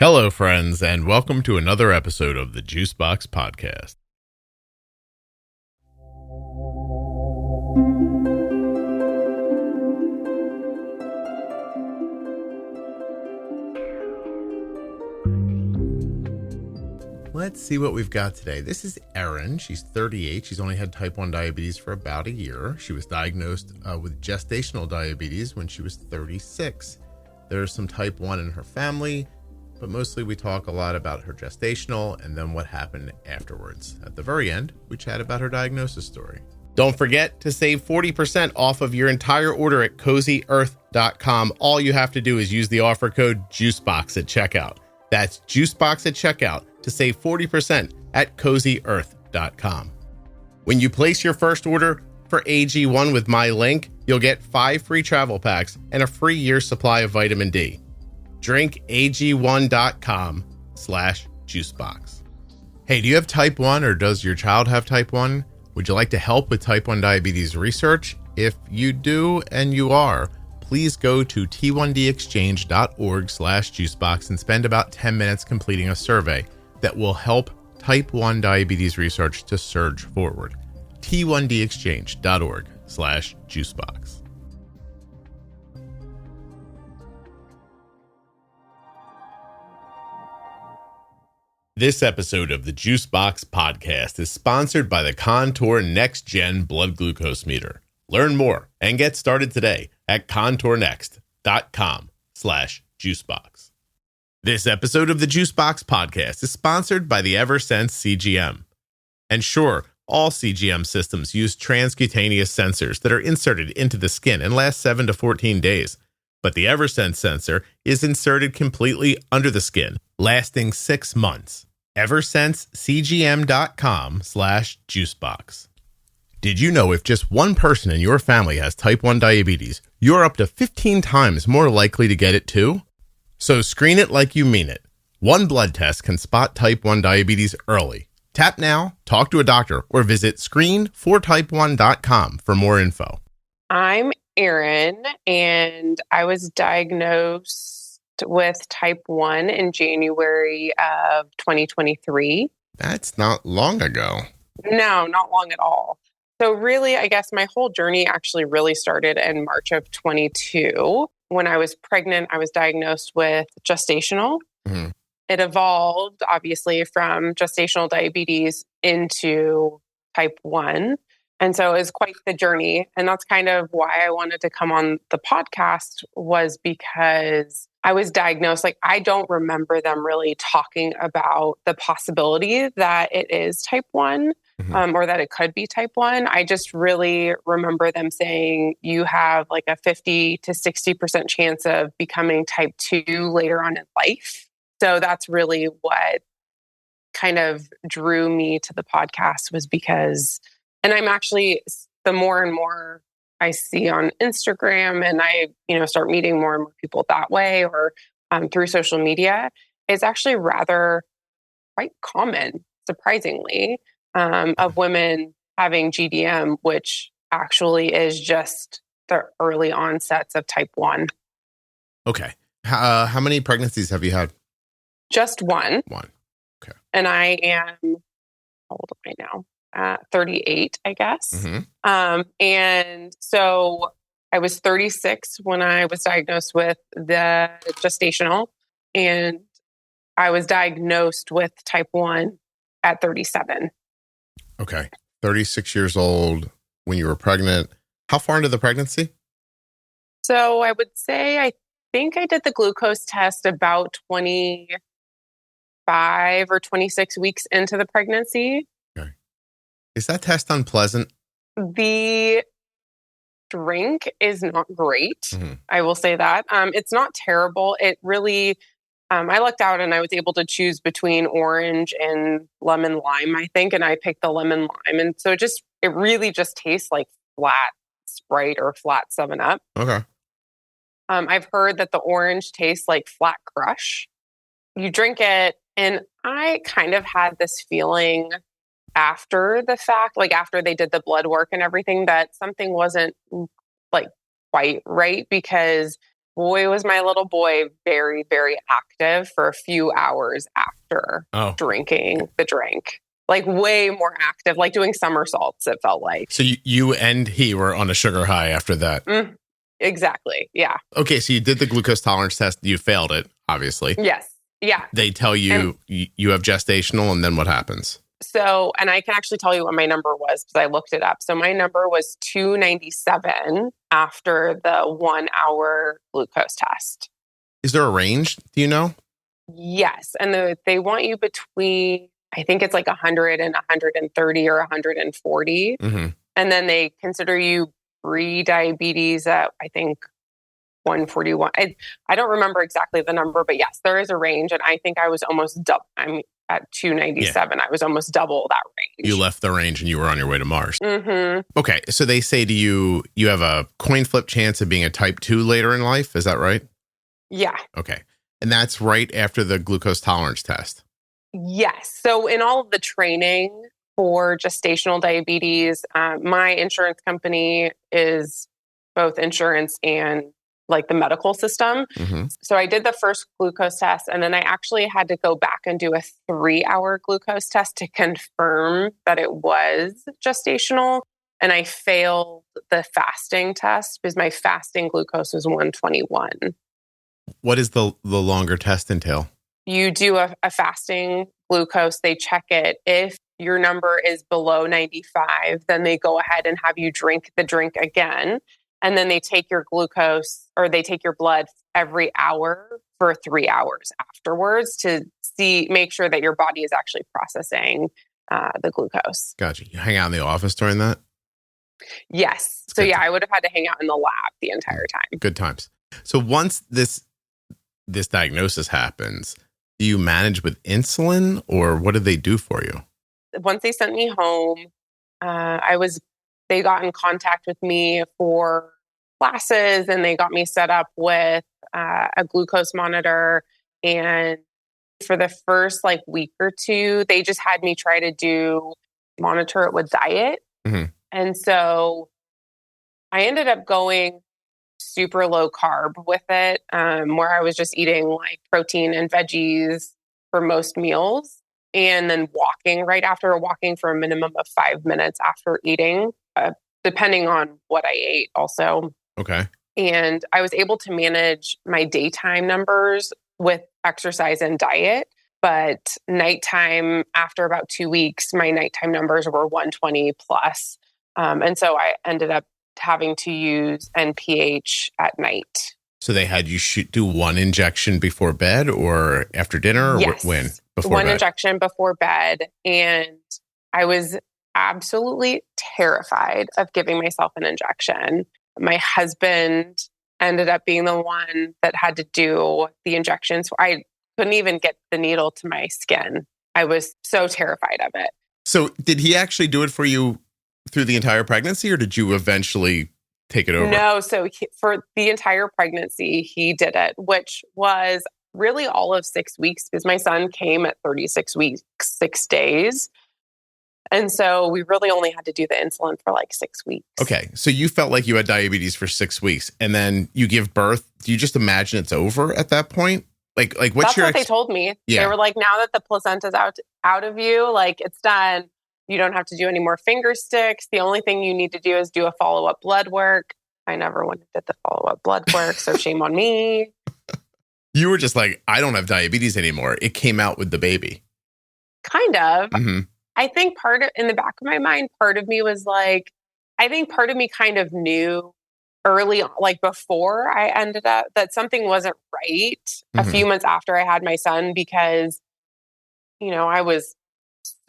Hello, friends, and welcome to another episode of the Juicebox Podcast. Let's see what we've got today. This is Erin. She's 38. She's only had type 1 diabetes for about a year. She was diagnosed with gestational diabetes when she was 36. There's some type 1 in her family, but mostly we talk a lot about her gestational and then what happened afterwards. At the very end, we chat about her diagnosis story. Don't forget to save 40% off of your entire order at CozyEarth.com. All you have to do is use the offer code JUICEBOX at checkout. That's JUICEBOX at checkout to save 40% at CozyEarth.com. When you place your first order for AG1 with my link, you'll get 5 free travel packs and a free year's supply of vitamin D. drinkag1.com/juicebox. Hey, do you have type 1 or does your child have type 1? Would you like to help with type 1 diabetes research? If you do, and you are, please go to t1dexchange.org/juicebox and spend about 10 minutes completing a survey that will help type 1 diabetes research to surge forward. t1dexchange.org/juicebox. This episode of the Juicebox Podcast is sponsored by the Contour NextGen blood glucose meter. Learn more and get started today at contournext.com/juicebox. This episode of the Juicebox Podcast is sponsored by the Eversense CGM. And sure, all CGM systems use transcutaneous sensors that are inserted into the skin and last 7 to 14 days. But the Eversense sensor is inserted completely under the skin, lasting 6 months. EversenseCGM.com/juicebox. Did you know if just one person in your family has type 1 diabetes, you're up to 15 times more likely to get it too? So screen it like you mean it. One blood test can spot type 1 diabetes early. Tap now, talk to a doctor, or visit screenfortype1.com for more info. I'm Erin, and I was diagnosed with type 1 in January of 2023. That's not long ago. No, not long at all. So really, I guess my whole journey actually really started in March of 22. When I was pregnant, I was diagnosed with gestational. Mm-hmm. It evolved, obviously, from gestational diabetes into type 1. And so it was quite the journey. And that's kind of why I wanted to come on the podcast, was because I was diagnosed. Like, I don't remember them really talking about the possibility that it is type 1, or that it could be type 1. I just really remember them saying you have like a 50 to 60% chance of becoming type 2 later on in life. So that's really what kind of drew me to the podcast, was because, and I'm actually, the more and more I see on Instagram and I, start meeting more and more people that way, or through social media, it's actually rather quite common, surprisingly, of women having GDM, which actually is just the early onsets of type 1. Okay. How many pregnancies have you had? Just one. One. Okay. And I am, how old am I now? 38, I guess. Mm-hmm. And so I was 36 when I was diagnosed with the gestational, and I was diagnosed with type 1 at 37. Okay. 36 years old when you were pregnant. How far into the pregnancy? So I would say, I think I did the glucose test about 25 or 26 weeks into the pregnancy. Okay. Is that test unpleasant? The drink is not great. Mm-hmm. I will say that. It's not terrible. It really, I looked out and I was able to choose between orange and lemon lime, I think. And I picked the lemon lime. And so it really just tastes like flat Sprite or flat 7-Up. Okay. I've heard that the orange tastes like flat Crush. You drink it, and I kind of had this feeling after the fact, like after they did the blood work and everything, that something wasn't like quite right, because boy, was my little boy very, very active for a few hours after drinking the drink. Like way more active, like doing somersaults, it felt like. So you and he were on a sugar high after that. Exactly. Yeah. Okay. So you did the glucose tolerance test. You failed it, obviously. Yes. Yeah. They tell you you have gestational, and then what happens? So, and I can actually tell you what my number was because I looked it up. So my number was 297 after the 1 hour glucose test. Is there a range? Do you know? Yes. And they want you between, I think it's like 100 and 130 or 140. Mm-hmm. And then they consider you pre-diabetes at, I think, 141. I don't remember exactly the number, but yes, there is a range. And I think I was almost double. I'm at 297. Yeah. I was almost double that range. You left the range and you were on your way to Mars. Mm-hmm. Okay. So they say to you, you have a coin flip chance of being a type 2 later in life. Is that right? Yeah. Okay. And that's right after the glucose tolerance test. Yes. So in all of the training for gestational diabetes, my insurance company is both insurance and like the medical system. Mm-hmm. So I did the first glucose test, and then I actually had to go back and do a 3-hour glucose test to confirm that it was gestational. And I failed the fasting test because my fasting glucose was 121. What does the longer test entail? You do a fasting glucose, they check it. If your number is below 95, then they go ahead and have you drink the drink again. And then they take your glucose or they take your blood every hour for 3 hours afterwards to make sure that your body is actually processing the glucose. Gotcha. You hang out in the office during that? Yes. So yeah, I would have had to hang out in the lab the entire time. Good times. So once this diagnosis happens, do you manage with insulin or what did they do for you? Once they sent me home, they got in contact with me for classes and they got me set up with a glucose monitor. And for the first week or two, they just had me try to monitor it with diet. Mm-hmm. And so I ended up going super low carb with it, where I was just eating like protein and veggies for most meals. And then walking for a minimum of 5 minutes after eating, depending on what I ate also. Okay. And I was able to manage my daytime numbers with exercise and diet. But nighttime, after about 2 weeks, my nighttime numbers were 120 plus. And so I ended up having to use NPH at night. So they had you do one injection before bed or after dinner? Or yes. When? Before one bed? Injection before bed. And I was absolutely terrified of giving myself an injection. My husband ended up being the one that had to do the injections. I couldn't even get the needle to my skin. I was so terrified of it. So did he actually do it for you through the entire pregnancy or did you eventually take it over? No. So for the entire pregnancy, he did it, which was really all of 6 weeks because my son came at 36 weeks, 6 days. And so we really only had to do the insulin for 6 weeks. Okay. So you felt like you had diabetes for 6 weeks and then you give birth. Do you just imagine it's over at that point? Like what's That's what they told me. Yeah. They were like, now that the placenta's out of you, it's done. You don't have to do any more finger sticks. The only thing you need to do is do a follow-up blood work. I never went and did the follow-up blood work, so shame on me. You were just like, I don't have diabetes anymore. It came out with the baby. Kind of. Mm-hmm. I think in the back of my mind, part of me was I think part of me kind of knew early on, before I ended up, that something wasn't right a few months after I had my son because, I was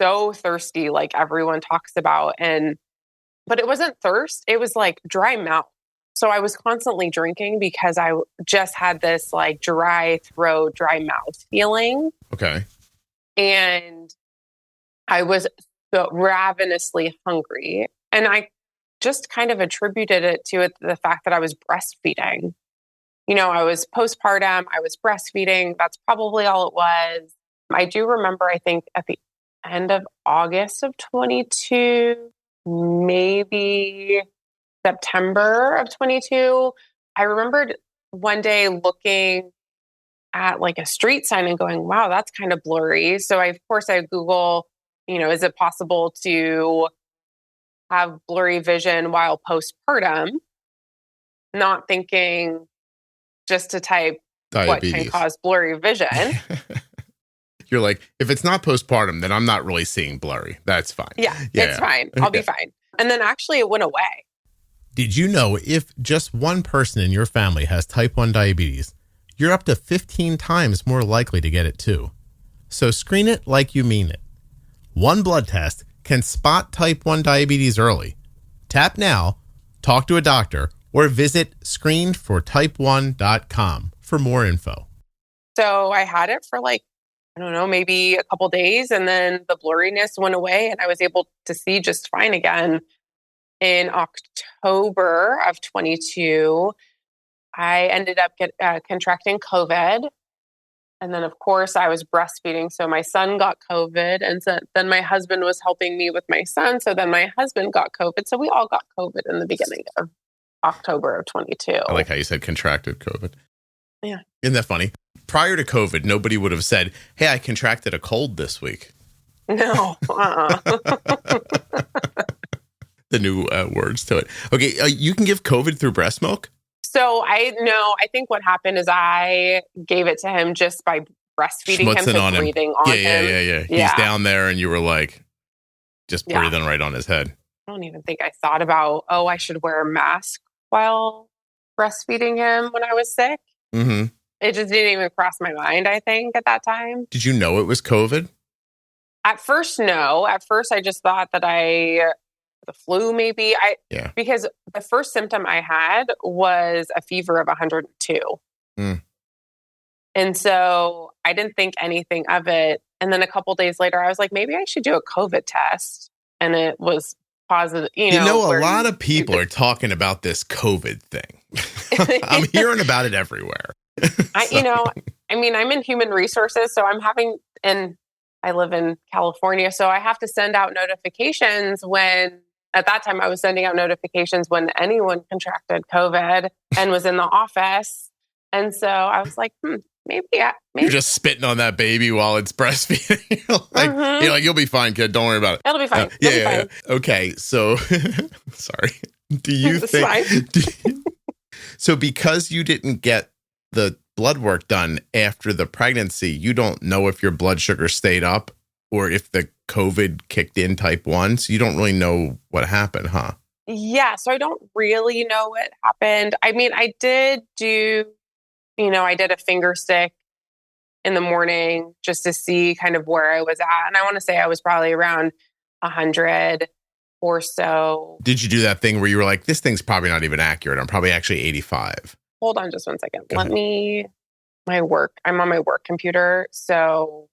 so thirsty, like everyone talks about. But it wasn't thirst. It was dry mouth. So I was constantly drinking because I just had this dry throat, dry mouth feeling. Okay. And I was so ravenously hungry. And I just kind of attributed it to the fact that I was breastfeeding. I was postpartum, I was breastfeeding. That's probably all it was. I do remember, I think at the end of August of 22, maybe September of 22, I remembered one day looking at like a street sign and going, wow, that's kind of blurry. So of course I Google, is it possible to have blurry vision while postpartum? Not thinking just to type Diabetes. what can cause blurry vision. You're like, if it's not postpartum, then I'm not really seeing blurry. That's fine. Yeah, it's fine. I'll be fine. And then actually it went away. Did you know if just one person in your family has type 1 diabetes, you're up to 15 times more likely to get it too. So screen it like you mean it. One blood test can spot type 1 diabetes early. Tap now, talk to a doctor, or visit screenedfortype1.com for more info. So I had it for maybe a couple days, and then the blurriness went away and I was able to see just fine again. In October of 22, I ended up contracting COVID. And then, of course, I was breastfeeding. So my son got COVID. And so then my husband was helping me with my son. So then my husband got COVID. So we all got COVID in the beginning of October of 22. I like how you said contracted COVID. Yeah. Isn't that funny? Prior to COVID, nobody would have said, hey, I contracted a cold this week. No. The new words to it. Okay, you can give COVID through breast milk? So I think what happened is I gave it to him just by breastfeeding him, so breathing on him. Yeah. He's down there and you were like, just breathing right on his head. I don't even think I thought about, I should wear a mask while breastfeeding him when I was sick. Mm-hmm. It just didn't even cross my mind, I think, at that time. Did you know it was COVID? At first, no. At first, I just thought that the flu maybe. Because the first symptom I had was a fever of 102. Mm. And so I didn't think anything of it. And then a couple days later, I was like, maybe I should do a COVID test. And it was positive. A lot of people are talking about this COVID thing. I'm hearing about it everywhere. I'm in human resources, so and I live in California, so I have to send out notifications at that time I was sending out notifications when anyone contracted COVID and was in the office. And so I was like, maybe. You're just spitting on that baby while it's breastfeeding. You're like, you'll be fine, kid. Don't worry about it. It'll be fine. Yeah. Okay. So, sorry. Do you think, so because you didn't get the blood work done after the pregnancy, you don't know if your blood sugar stayed up or if the COVID kicked in type 1. So you don't really know what happened, huh? Yeah. So I don't really know what happened. I mean, I did do, I did a finger stick in the morning just to see kind of where I was at. And I want to say I was probably around 100 or so. Did you do that thing where you were like, this thing's probably not even accurate. I'm probably actually 85. Hold on just one second. I'm on my work computer, so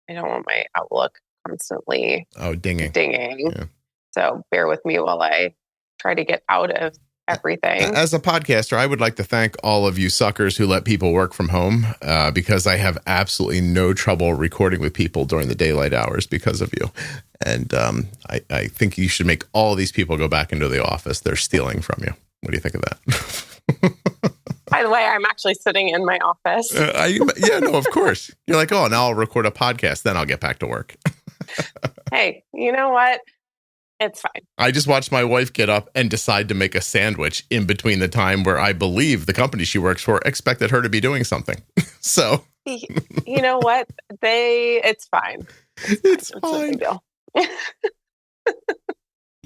I don't want my Outlook constantly dinging. Yeah. So bear with me while I try to get out of everything. As a podcaster, I would like to thank all of you suckers who let people work from home because I have absolutely no trouble recording with people during the daylight hours because of you. And I think you should make all of these people go back into the office. They're stealing from you. What do you think of that? By the way, I'm actually sitting in my office. Of course. You're like, now I'll record a podcast. Then I'll get back to work. Hey, you know what? It's fine. I just watched my wife get up and decide to make a sandwich in between the time where I believe the company she works for expected her to be doing something. So, you know what? It's fine. It's fine. No big deal.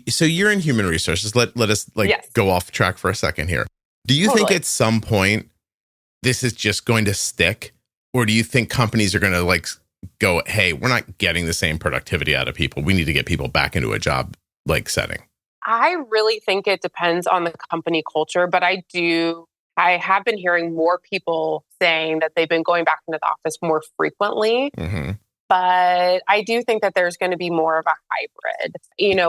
So you're in human resources. Let us go off track for a second here. Do you think at some point this is just going to stick? Or do you think companies are going to go, hey, we're not getting the same productivity out of people. We need to get people back into a job setting? I really think it depends on the company culture, but I have been hearing more people saying that they've been going back into the office more frequently. Mm-hmm. But I do think that there's going to be more of a hybrid,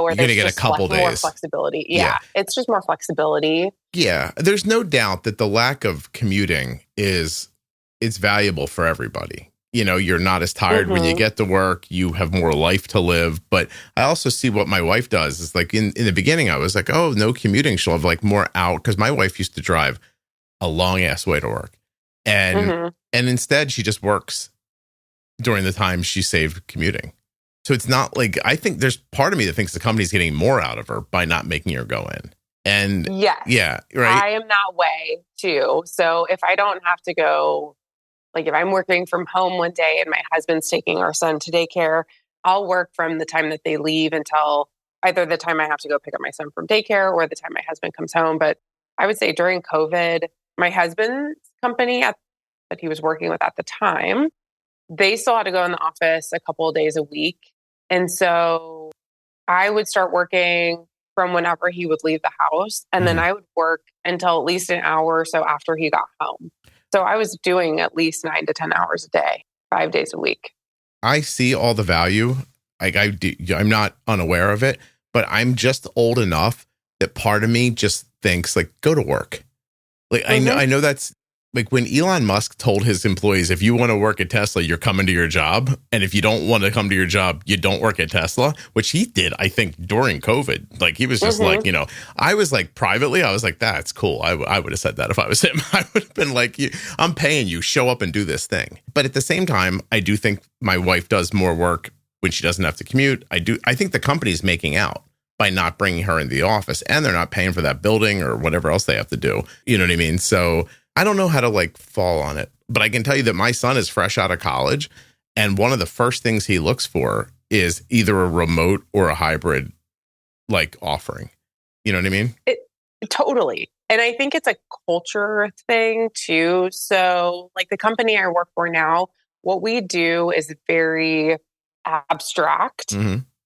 where there's get a couple days. More flexibility. Yeah, it's just more flexibility. Yeah, there's no doubt that the lack of commuting it's valuable for everybody. You're not as tired when you get to work. You have more life to live. But I also see what my wife does. Is in the beginning, I was like, no commuting. She'll have more out because my wife used to drive a long ass way to work. And instead she just works during the time she saved commuting. So it's not like, I think there's part of me that thinks the company's getting more out of her by not making her go in. And yes, yeah, right. I am that way too. So if I don't have to go, like if I'm working from home one day and my husband's taking our son to daycare, I'll work from the time that they leave until either the time I have to go pick up my son from daycare or the time my husband comes home. But I would say during COVID, my husband's company that he was working with at the time, they still had to go in the office a couple of days a week. And so I would start working from whenever he would leave the house. And then I would work until at least an hour or so after he got home. So I was doing at least 9 to 10 hours a day, 5 days a week. I see all the value. Like I'm not unaware of it, but I'm just old enough that part of me just thinks like, go to work. Like I know that's like when Elon Musk told his employees, if you want to work at Tesla, you're coming to your job. And if you don't want to come to your job, you don't work at Tesla, which he did, I think, during COVID. Like he was just like, I was like privately, I was like, that's cool. I would have said that if I was him. I would have been like, I'm paying you, show up and do this thing. But at the same time, I do think my wife does more work when she doesn't have to commute. I think the company's making out by not bringing her in the office, and they're not paying for that building or whatever else they have to do. You know what I mean? So I don't know how to like fall on it, but I can tell you that my son is fresh out of college. And one of the first things he looks for is either a remote or a hybrid like offering. You know what I mean? Totally. And I think it's a culture thing too. So like the company I work for now, what we do is very abstract.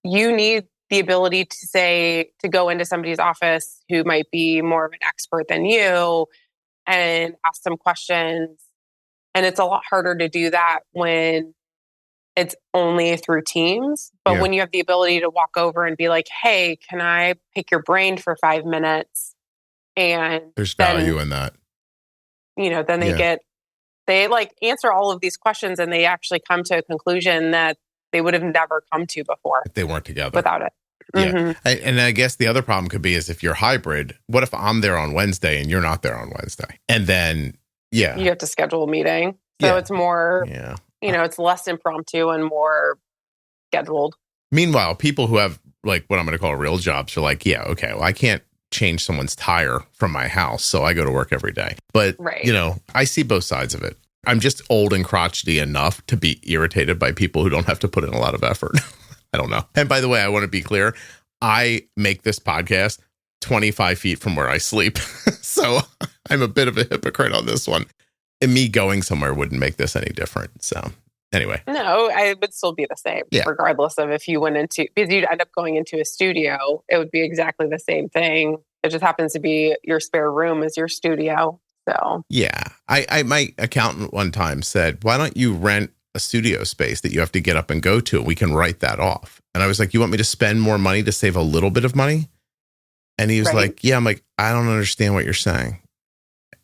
You need the ability to go into somebody's office who might be more of an expert than you and ask some questions. And it's a lot harder to do that when it's only through Teams. But when you have the ability to walk over and be like, hey, can I pick your brain for 5 minutes? And there's value in that. Then they like answer all of these questions and they actually come to a conclusion that they would have never come to before. If they weren't together. Without it. Yeah. And I guess the other problem could be is if you're hybrid, what if I'm there on Wednesday and you're not there on Wednesday? And then, you have to schedule a meeting. So it's more, it's less impromptu and more scheduled. Meanwhile, people who have like what I'm going to call real jobs are like, okay, well, I can't change someone's tire from my house, so I go to work every day. But, I see both sides of it. I'm just old and crotchety enough to be irritated by people who don't have to put in a lot of effort. I don't know. And by the way, I want to be clear. I make this podcast 25 feet from where I sleep. So I'm a bit of a hypocrite on this one. And me going somewhere wouldn't make this any different. So anyway. No, I would still be the same, regardless of if you went into, because you'd end up going into a studio. It would be exactly the same thing. It just happens to be your spare room is your studio. So yeah, my accountant one time said, why don't you rent a studio space that you have to get up and go to? We can write that off. And I was like, you want me to spend more money to save a little bit of money? And he was like, yeah. I'm like, I don't understand what you're saying.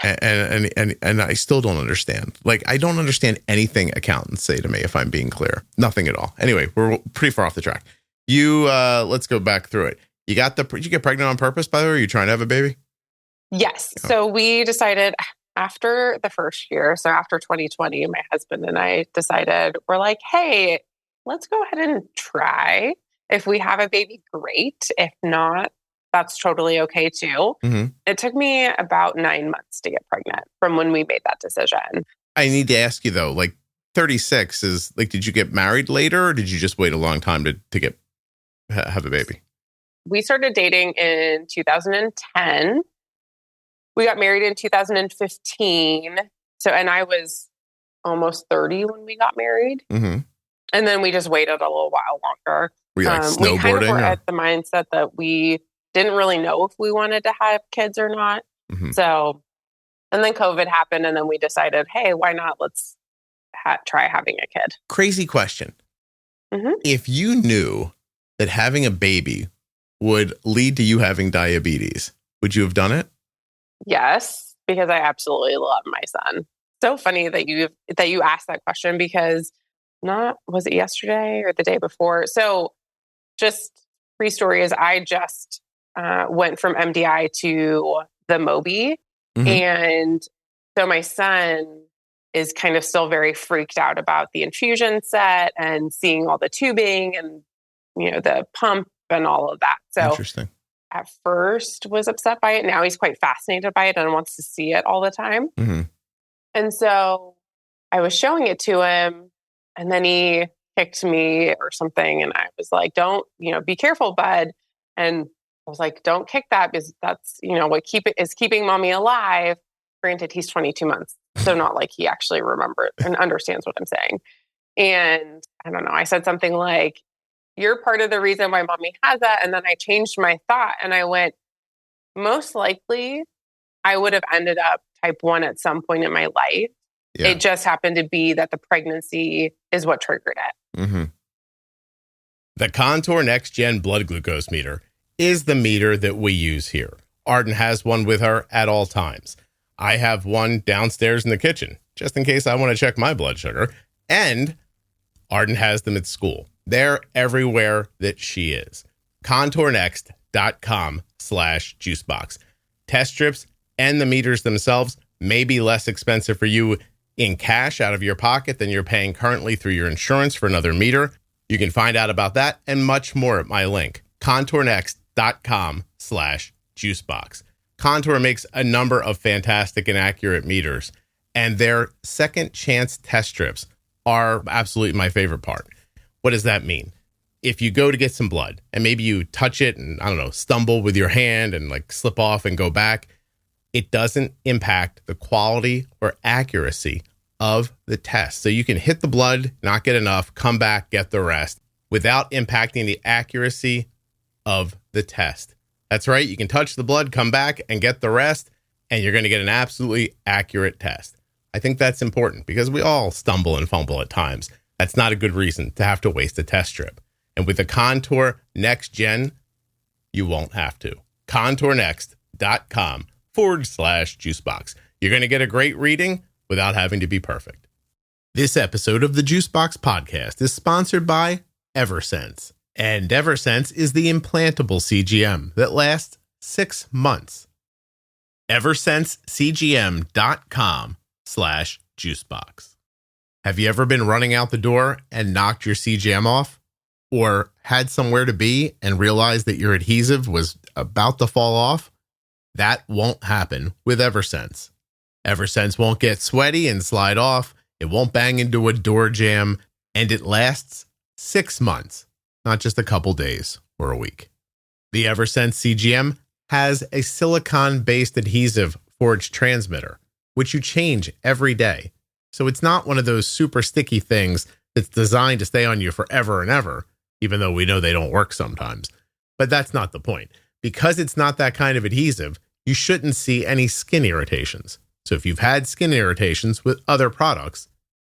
And I still don't understand. Like, I don't understand anything accountants say to me, if I'm being clear. Nothing at all. Anyway, we're pretty far off the track. Let's go back through it. Did you get pregnant on purpose, by the way? Are you trying to have a baby? Yes. Oh. So we decided after the first year, so after 2020, my husband and I decided, we're like, hey, let's go ahead and try. If we have a baby, great. If not, that's totally okay too. It took me about 9 months to get pregnant from when we made that decision. I need to ask you though, like 36 is like, did you get married later or did you just wait a long time to have a baby? We started dating in 2010. We got married in 2015. So, and I was almost 30 when we got married. And then we just waited a little while longer. Were you like snowboarding? We kind of were at the mindset that we didn't really know if we wanted to have kids or not. So, and then COVID happened and then we decided, hey, why not? Let's try having a kid. Crazy question. If you knew that having a baby would lead to you having diabetes, would you have done it? Yes, because I absolutely love my son. So funny that you asked that question because was it yesterday or the day before? So just pre-story is I just went from MDI to the Mobi and So my son is kind of still very freaked out about the infusion set and seeing all the tubing and, the pump and all of that. So Interesting. at first was upset by it. Now he's quite fascinated by it and wants to see it all the time. Mm-hmm. And so I was showing it to him, and then he kicked me or something. And I was like, don't, be careful, bud. And I was like, don't kick that, because that's, what is keeping mommy alive. Granted, he's 22 months. So not like he actually remembers and understands what I'm saying. And I don't know, I said something like, you're part of the reason why mommy has that. And then I changed my thought and I went, most likely I would have ended up type 1 at some point in my life. Yeah. It just happened to be that the pregnancy is what triggered it. Mm-hmm. The Contour NextGen blood glucose meter is the meter that we use here. Arden has one with her at all times. I have one downstairs in the kitchen, just in case I want to check my blood sugar. And Arden has them at school. They're everywhere that she is. ContourNext.com/juicebox. Test strips and the meters themselves may be less expensive for you in cash out of your pocket than you're paying currently through your insurance for another meter. You can find out about that and much more at my link, ContourNext.com/juicebox. Contour makes a number of fantastic and accurate meters, and their second chance test strips are absolutely my favorite part. What does that mean? If you go to get some blood and maybe you touch it and, stumble with your hand and like slip off and go back, it doesn't impact the quality or accuracy of the test. So you can hit the blood, not get enough, come back, get the rest without impacting the accuracy of the test. That's right. You can touch the blood, come back and get the rest, and you're going to get an absolutely accurate test. I think that's important because we all stumble and fumble at times. That's not a good reason to have to waste a test strip. And with the Contour NextGen, you won't have to. ContourNext.com/juicebox. You're going to get a great reading without having to be perfect. This episode of the Juicebox Podcast is sponsored by Eversense. And Eversense is the implantable CGM that lasts 6 months. EversenseCGM.com/juicebox. Have you ever been running out the door and knocked your CGM off? Or had somewhere to be and realized that your adhesive was about to fall off? That won't happen with Eversense. Eversense won't get sweaty and slide off. It won't bang into a door jamb. And it lasts 6 months, not just a couple days or a week. The Eversense CGM has a silicone-based adhesive for its transmitter, which you change every day. So it's not one of those super sticky things that's designed to stay on you forever and ever, even though we know they don't work sometimes. But that's not the point. Because it's not that kind of adhesive, you shouldn't see any skin irritations. So if you've had skin irritations with other products,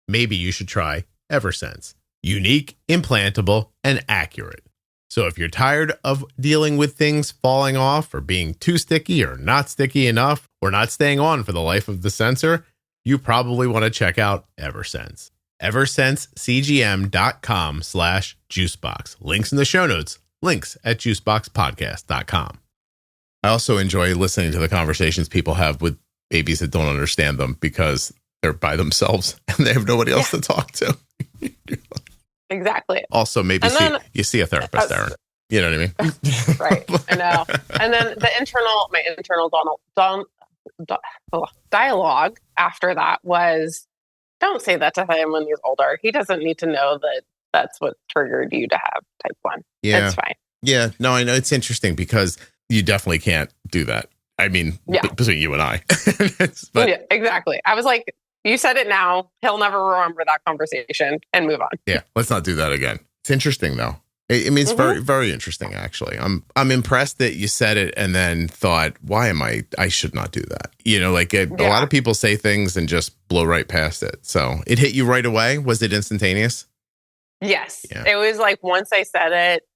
maybe you should try Eversense. Unique, implantable, and accurate. So if you're tired of dealing with things falling off or being too sticky or not sticky enough or not staying on for the life of the sensor, you probably want to check out Eversense. EversenseCGM.com/juicebox. Links in the show notes. Links at juiceboxpodcast.com. I also enjoy listening to the conversations people have with babies that don't understand them because they're by themselves and they have nobody else to talk to. Exactly. Also, maybe you see a therapist, Erin. You know what I mean? Right. I know. And then my internal dialogue after that was, don't say that to him when he's older. He doesn't need to know that that's what triggered you to have type 1. Yeah. It's fine. Yeah. No, I know it's interesting because you definitely can't do that. I mean, between you and I. But, yeah, exactly. I was like, you said it now. He'll never remember that conversation and move on. Yeah. Let's not do that again. It's interesting, though. I mean, it's very, very interesting, actually. I'm impressed that you said it and then thought, why am I should not do that. A lot of people say things and just blow right past it. So it hit you right away. Was it instantaneous? Yes. Yeah. It was like, once I said it,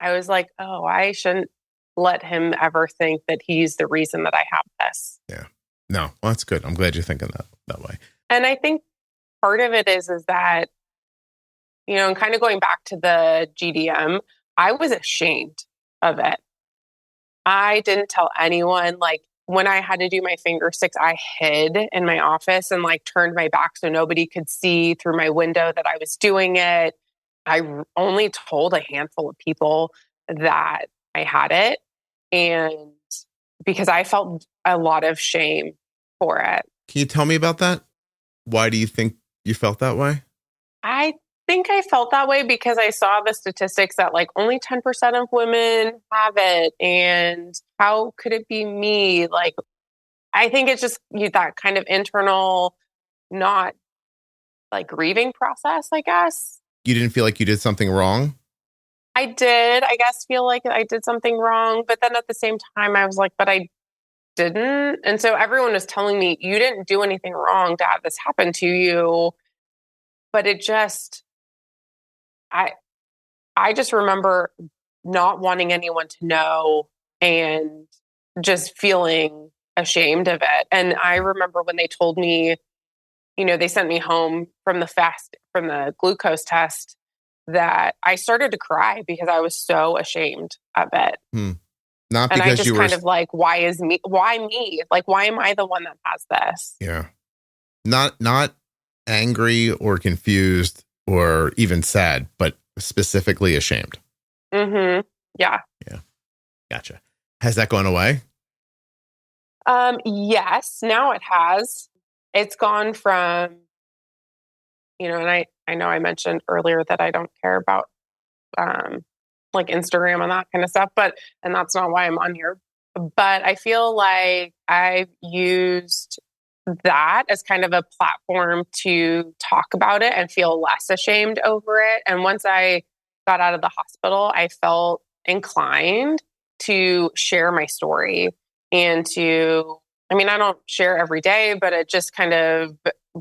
I was like, oh, I shouldn't let him ever think that he's the reason that I have this. Yeah. No, well, that's good. I'm glad you're thinking that way. And I think part of it is that, and kind of going back to the GDM, I was ashamed of it. I didn't tell anyone, like, when I had to do my finger sticks, I hid in my office and like turned my back so nobody could see through my window that I was doing it. I only told a handful of people that I had it. And because I felt a lot of shame for it. Can you tell me about that? Why do you think you felt that way? I think I felt that way because I saw the statistics that like only 10% of women have it. And how could it be me? Like, I think it's just that kind of internal, not like grieving process, I guess. You didn't feel like you did something wrong? I did, I guess, feel like I did something wrong. But then at the same time, I was like, but I didn't. And so everyone was telling me, you didn't do anything wrong to have this happen to you. But it just, I just remember not wanting anyone to know and just feeling ashamed of it. And I remember when they told me, they sent me home from the glucose test, that I started to cry because I was so ashamed of it. Not because and I just you were kind of like, why me? Like, why am I the one that has this? Yeah. Not angry or confused or even sad, but specifically ashamed. Mm-hmm. Yeah. Yeah. Gotcha. Has that gone away? Yes, now it has. It's gone from, and I know I mentioned earlier that I don't care about like Instagram and that kind of stuff, and that's not why I'm on here. But I feel like I've used that as kind of a platform to talk about it and feel less ashamed over it. And once I got out of the hospital, I felt inclined to share my story and I don't share every day, but it just kind of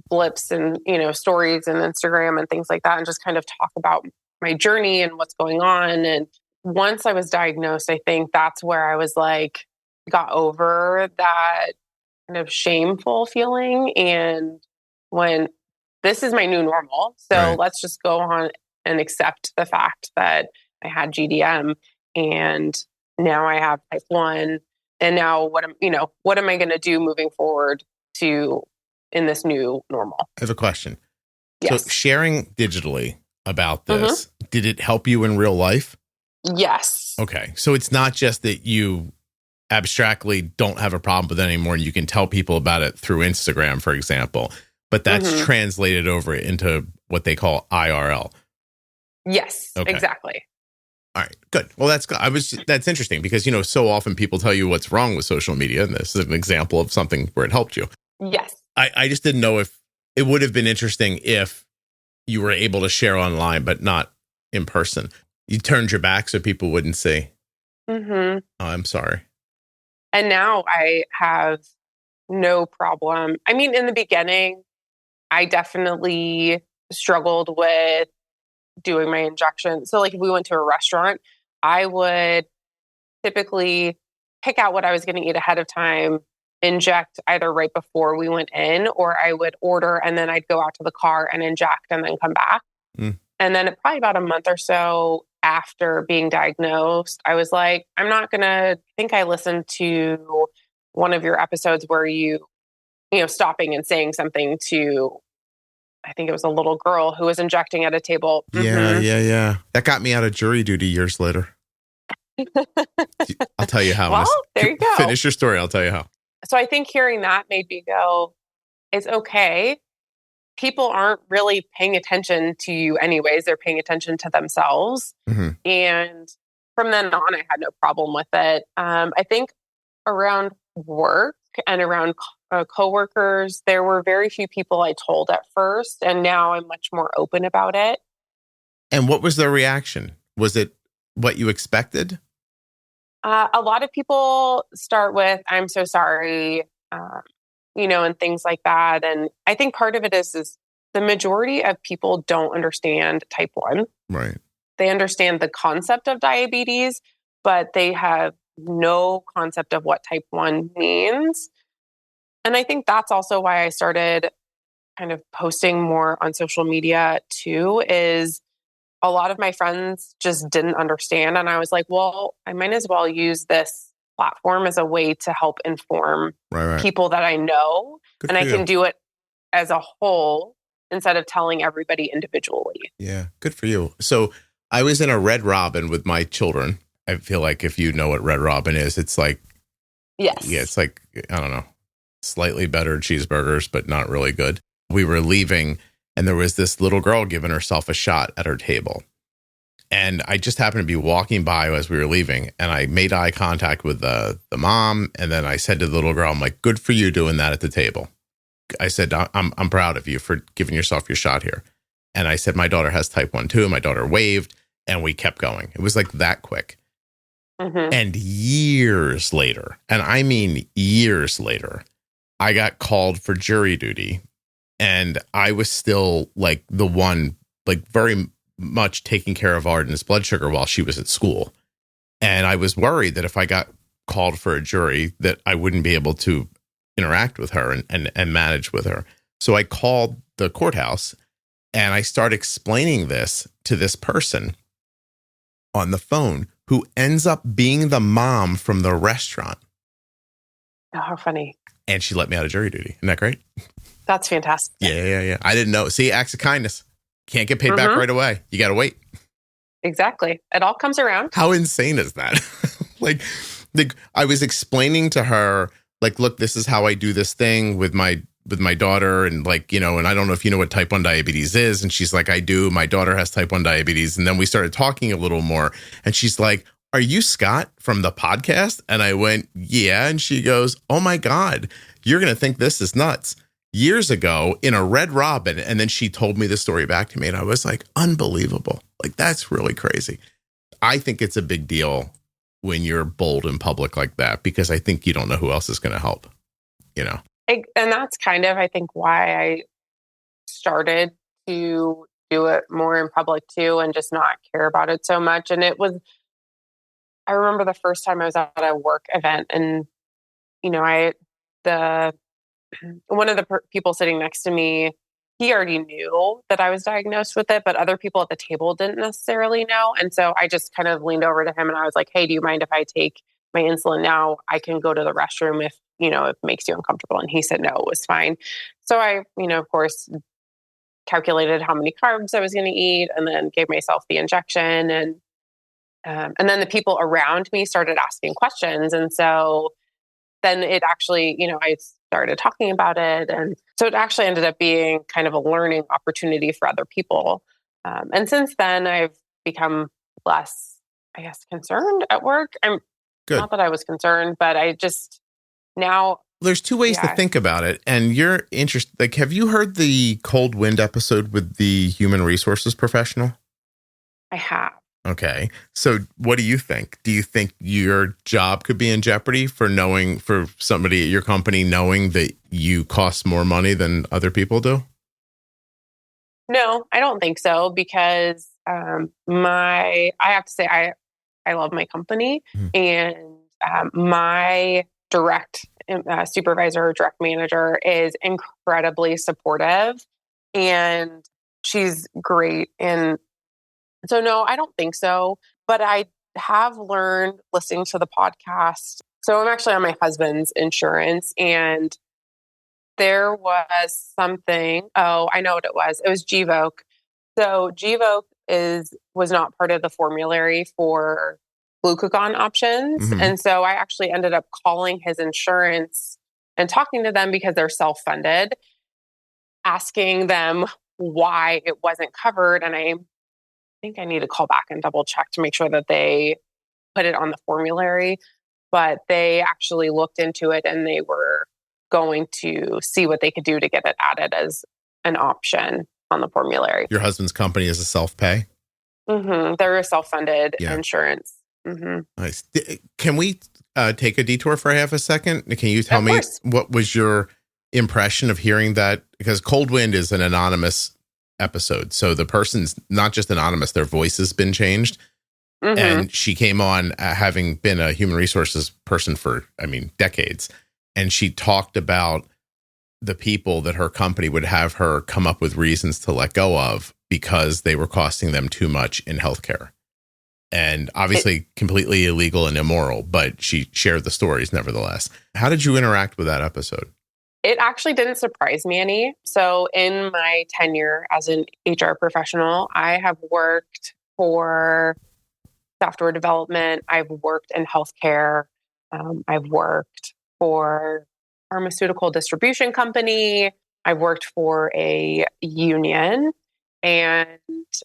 blips and, stories and Instagram and things like that, and just kind of talk about my journey and what's going on. And once I was diagnosed, I think that's where I was like, got over that kind of shameful feeling. And when this is my new normal, so Right. let's just go on and accept the fact that I had GDM and now I have type 1. And now what am I going to do moving forward in this new normal? I have a question. Yes. So sharing digitally about this, did it help you in real life? Yes. Okay. So it's not just that you abstractly don't have a problem with it anymore. You can tell people about it through Instagram, for example, but that's translated over into what they call IRL. Yes, okay. Exactly. All right, good. Well, that's interesting because, so often people tell you what's wrong with social media. And this is an example of something where it helped you. Yes. I just didn't know if it would have been interesting if you were able to share online, but not in person. You turned your back so people wouldn't see. Mm-hmm. Oh, I'm sorry. And now I have no problem. I mean, in the beginning, I definitely struggled with doing my injection. So like if we went to a restaurant, I would typically pick out what I was going to eat ahead of time, inject either right before we went in, or I would order and then I'd go out to the car and inject and then come back. And then probably about a month or so after being diagnosed, I was like, I think I listened to one of your episodes where you stopping and saying something to, I think it was a little girl who was injecting at a table. Yeah. That got me out of jury duty years later. I'll tell you how. Well, there you go. Finish your story. I'll tell you how. So I think hearing that made me go, it's okay. People aren't really paying attention to you anyways. They're paying attention to themselves. And from then on, I had no problem with it. I think around work and around coworkers, there were very few people I told at first. And now I'm much more open about it. And what was their reaction? Was it what you expected? A lot of people start with, I'm so sorry, and things like that. And I think part of it is the majority of people don't understand type 1. Right. They understand the concept of diabetes, but they have no concept of what type 1 means. And I think that's also why I started kind of posting more on social media too, is a lot of my friends just didn't understand. And I was like, well, I might as well use this platform as a way to help inform people that I know. Good and I for can you. do it as a whole instead of telling everybody individually. Yeah, good for you. So I was in a Red Robin with my children. I feel like if you know what Red Robin is, it's like, Yes. yeah, it's like, I don't know, slightly better cheeseburgers, but not really good. We were leaving and there was this little girl giving herself a shot at her table. And I just happened to be walking by as we were leaving, and I made eye contact with the mom. And then I said to the little girl, I'm like, good for you doing that at the table. I said, I'm proud of you for giving yourself your shot here. And I said, my daughter has type 1 too. My daughter waved, and we kept going. It was like that quick. Mm-hmm. And years later, and I mean years later, I got called for jury duty, and I was still like the one, like very much taking care of Arden's blood sugar while she was at school. And I was worried that if I got called for a jury that I wouldn't be able to interact with her and manage with her. So I called the courthouse and I started explaining this to this person on the phone who ends up being the mom from the restaurant. Oh, how funny. And she let me out of jury duty. Isn't that great? That's fantastic. Yeah. I didn't know. See, acts of kindness. Can't get paid back right away. You got to wait. Exactly. It all comes around. How insane is that? like I was explaining to her, like, look, this is how I do this thing with my daughter. And like, you know, and I don't know if you know what type 1 diabetes is. And she's like, I do. My daughter has type 1 diabetes. And then we started talking a little more. And she's like, are you Scott from the podcast? And I went, yeah. And she goes, oh my God, you're going to think this is nuts. Years ago in a Red Robin. And then she told me the story back to me. And I was like, unbelievable. Like, that's really crazy. I think it's a big deal when you're bold in public like that, because I think you don't know who else is going to help, you know? And that's kind of, I think, why I started to do it more in public too, and just not care about it so much. And I remember the first time I was at a work event, and, you know, one of the people sitting next to me, he already knew that I was diagnosed with it, but other people at the table didn't necessarily know. And so I just kind of leaned over to him and I was like, hey, do you mind if I take my insulin now? I can go to the restroom if, you know, it makes you uncomfortable. And he said, no, it was fine. So I, you know, of course, calculated how many carbs I was going to eat and then gave myself the injection. And then the people around me started asking questions. And so then it actually, you know, I started talking about it. And so it actually ended up being kind of a learning opportunity for other people. And since then, I've become less, I guess, concerned at work. I'm Good. Not that I was concerned, but I just now. There's two ways to think about it. And you're interested. Like, have you heard the Cold Wind episode with the human resources professional? I have. Okay. So what do you think? Do you think your job could be in jeopardy for somebody at your company knowing that you cost more money than other people do? No, I don't think so, because I have to say I love my company, and my direct supervisor or direct manager is incredibly supportive, and she's great. And so, no, I don't think so. But I have learned listening to the podcast. So I'm actually on my husband's insurance, and there was something. Oh, I know what it was. It was Gvoke. So Gvoke was not part of the formulary for glucagon options. Mm-hmm. And so I actually ended up calling his insurance and talking to them, because they're self-funded, asking them why it wasn't covered. And I think I need to call back and double check to make sure that they put it on the formulary. But they actually looked into it, and they were going to see what they could do to get it added as an option on the formulary. Your husband's company is a self-pay? Mm-hmm. They're a self-funded insurance. Mm-hmm. Nice. Can we take a detour for half a second? Can you tell me what was your impression of hearing that? Because Cold Wind is an anonymous episode. So the person's not just anonymous, their voice has been changed. Mm-hmm. And she came on having been a human resources person for, decades. And she talked about the people that her company would have her come up with reasons to let go of because they were costing them too much in healthcare. and obviously completely illegal and immoral, but she shared the stories nevertheless. How did you interact with that episode? It actually didn't surprise me any. So in my tenure as an HR professional, I have worked for software development. I've worked in healthcare. I've worked for a pharmaceutical distribution company. I've worked for a union. And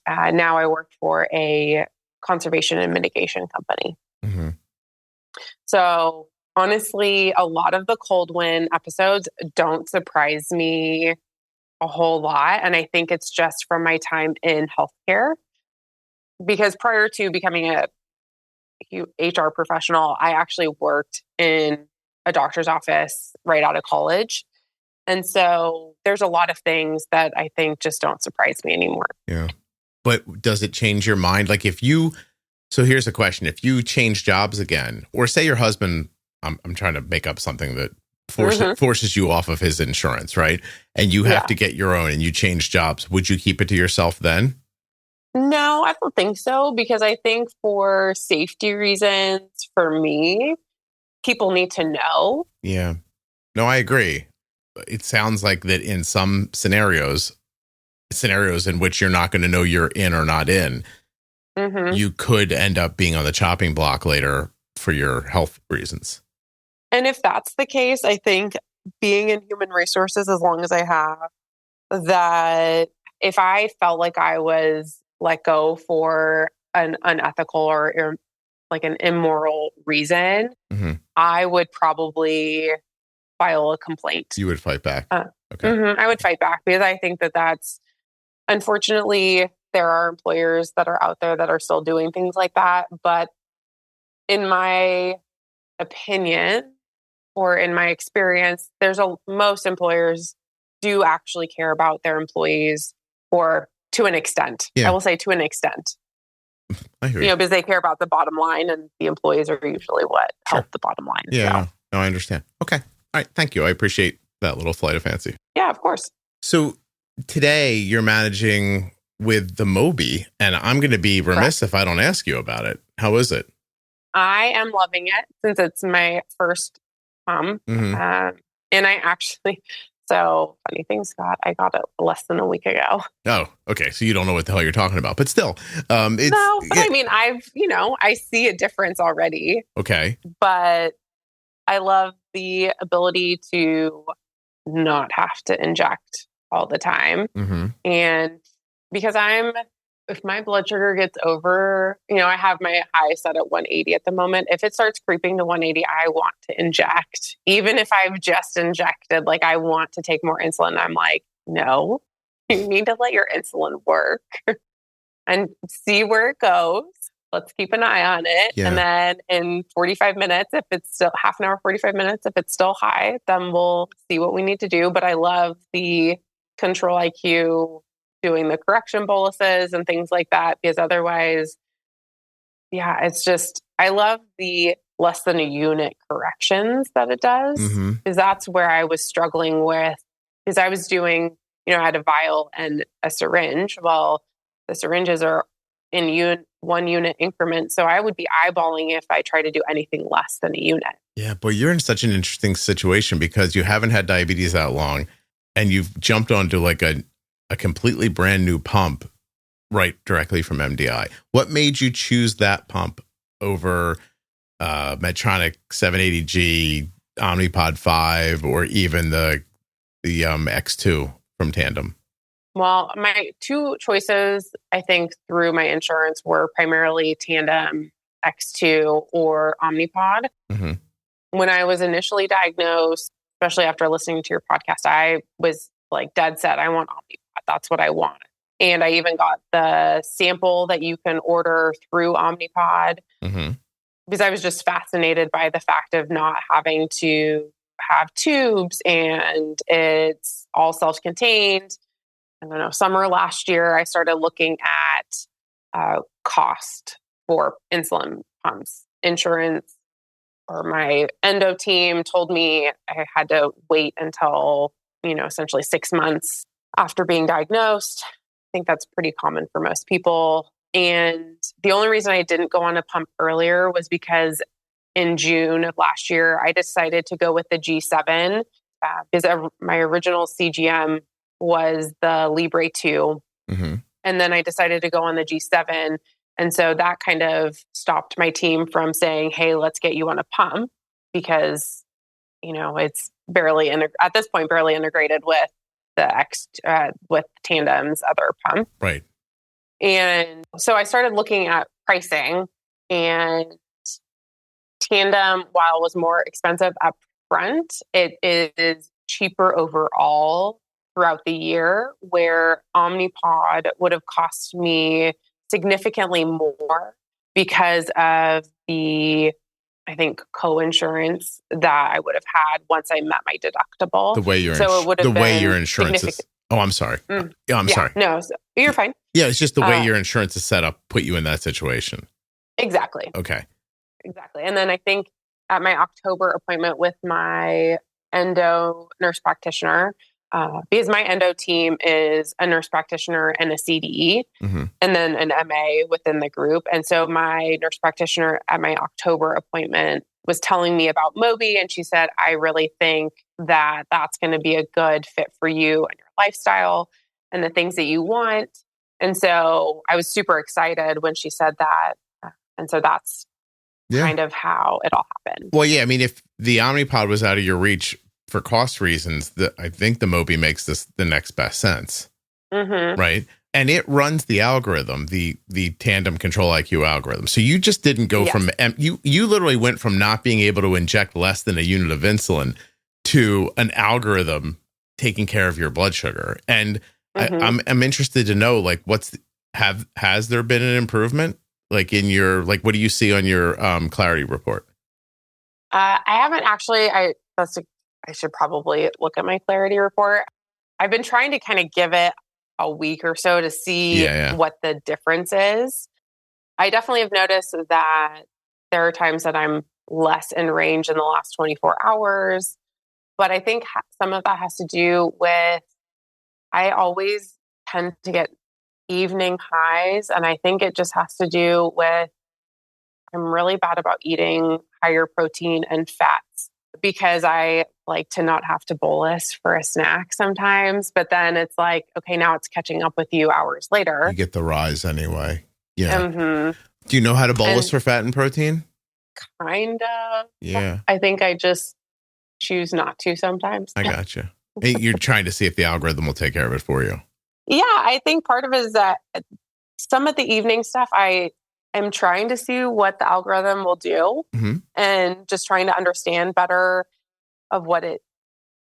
now I work for a conservation and mitigation company. Mm-hmm. So honestly, a lot of the cold win episodes don't surprise me a whole lot. And I think it's just from my time in healthcare. Because prior to becoming a HR professional, I actually worked in a doctor's office right out of college. And so there's a lot of things that I think just don't surprise me anymore. Yeah. But does it change your mind? Like so here's a question. If you change jobs again, or say your husband, I'm trying to make up something that forces you off of his insurance, right? And you have to get your own and you change jobs. Would you keep it to yourself then? No, I don't think so, because I think for safety reasons, for me, people need to know. Yeah. No, I agree. It sounds like that in some scenarios in which you're not going to know you're in or not in, you could end up being on the chopping block later for your health reasons. And if that's the case, I think being in human resources, as long as I have that, if I felt like I was let go for an unethical or like an immoral reason, I would probably file a complaint. You would fight back. Okay. I would fight back, because I think that's, unfortunately, there are employers that are out there that are still doing things like that. But in my opinion, or in my experience, most employers do actually care about their employees, or to an extent. Yeah. I will say to an extent. I hear you. Because they care about the bottom line, and the employees are usually what help the bottom line. Yeah. So. No, I understand. Okay. All right. Thank you. I appreciate that little flight of fancy. Yeah, of course. So today you're managing with the Mobi, and I'm going to be remiss if I don't ask you about it. How is it? I am loving it, since it's my first and I actually, so funny thing, Scott, I got it less than a week ago. Oh, okay. So you don't know what the hell you're talking about, but still, I mean, I see a difference already. Okay. But I love the ability to not have to inject all the time. And because if my blood sugar gets over, I have my high set at 180 at the moment. If it starts creeping to 180, I want to inject. Even if I've just injected, like, I want to take more insulin. I'm like, no, you need to let your insulin work and see where it goes. Let's keep an eye on it. Yeah. And then in 45 minutes, if it's still half an hour, 45 minutes, if it's still high, then we'll see what we need to do. But I love the Control IQ doing the correction boluses and things like that, because otherwise, it's just, I love the less than a unit corrections that it does, because that's where I was struggling with, because I was doing, I had a vial and a syringe. Well, the syringes are in 1 unit increments. So I would be eyeballing if I try to do anything less than a unit. Yeah, boy, you're in such an interesting situation, because you haven't had diabetes that long, and you've jumped onto like a completely brand new pump right directly from MDI. What made you choose that pump over Medtronic 780G, Omnipod 5, or even the X2 from Tandem? Well, my two choices, I think, through my insurance were primarily Tandem, X2, or Omnipod. When I was initially diagnosed, especially after listening to your podcast, I was like dead set, I want Omnipod. That's what I want. And I even got the sample that you can order through Omnipod, because I was just fascinated by the fact of not having to have tubes, and it's all self-contained. I don't know, summer last year, I started looking at cost for insulin pumps. Insurance, or my endo team, told me I had to wait until, essentially 6 months after being diagnosed. I think that's pretty common for most people. And the only reason I didn't go on a pump earlier was because in June of last year, I decided to go with the G7 because my original CGM was the Libre 2. Mm-hmm. And then I decided to go on the G7. And so that kind of stopped my team from saying, hey, let's get you on a pump because, it's barely, at this point, barely integrated with with Tandem's other pump. Right. And so I started looking at pricing, and Tandem, while it was more expensive up front, it is cheaper overall throughout the year, where Omnipod would have cost me significantly more because of the, I think, co-insurance that I would have had once I met my deductible. The way your insurance is. Oh, I'm sorry. I'm sorry. No, you're fine. Yeah, it's just the way your insurance is set up put you in that situation. Exactly. Okay. Exactly. And then I think at my October appointment with my endo nurse practitioner, because my endo team is a nurse practitioner and a CDE, mm-hmm. and then an MA within the group. And so my nurse practitioner at my October appointment was telling me about Mobi, and she said, I really think that that's going to be a good fit for you and your lifestyle and the things that you want. And so I was super excited when she said that. And so that's kind of how it all happened. Well, yeah, I mean, if the Omnipod was out of your reach for cost reasons, I think the Mobi makes this the next best sense. Mm-hmm. Right. And it runs the algorithm, the Tandem Control IQ algorithm. So you just didn't go from, you literally went from not being able to inject less than a unit of insulin to an algorithm taking care of your blood sugar. And mm-hmm. I'm interested to know, like, has there been an improvement? Like in your, like, what do you see on your Clarity report? I haven't actually, I should probably look at my Clarity report. I've been trying to kind of give it a week or so to see what the difference is. I definitely have noticed that there are times that I'm less in range in the last 24 hours. But I think some of that has to do with, I always tend to get evening highs. And I think it just has to do with, I'm really bad about eating higher protein and fats because I like to not have to bolus for a snack sometimes. But then it's like, okay, now it's catching up with you hours later. You get the rise anyway. Yeah. Mm-hmm. Do you know how to bolus for fat and protein? Kind of. Yeah. I think I just choose not to sometimes. I gotcha. You're trying to see if the algorithm will take care of it for you. Yeah, I think part of it is that some of the evening stuff, I am trying to see what the algorithm will do mm-hmm. and just trying to understand better of what it,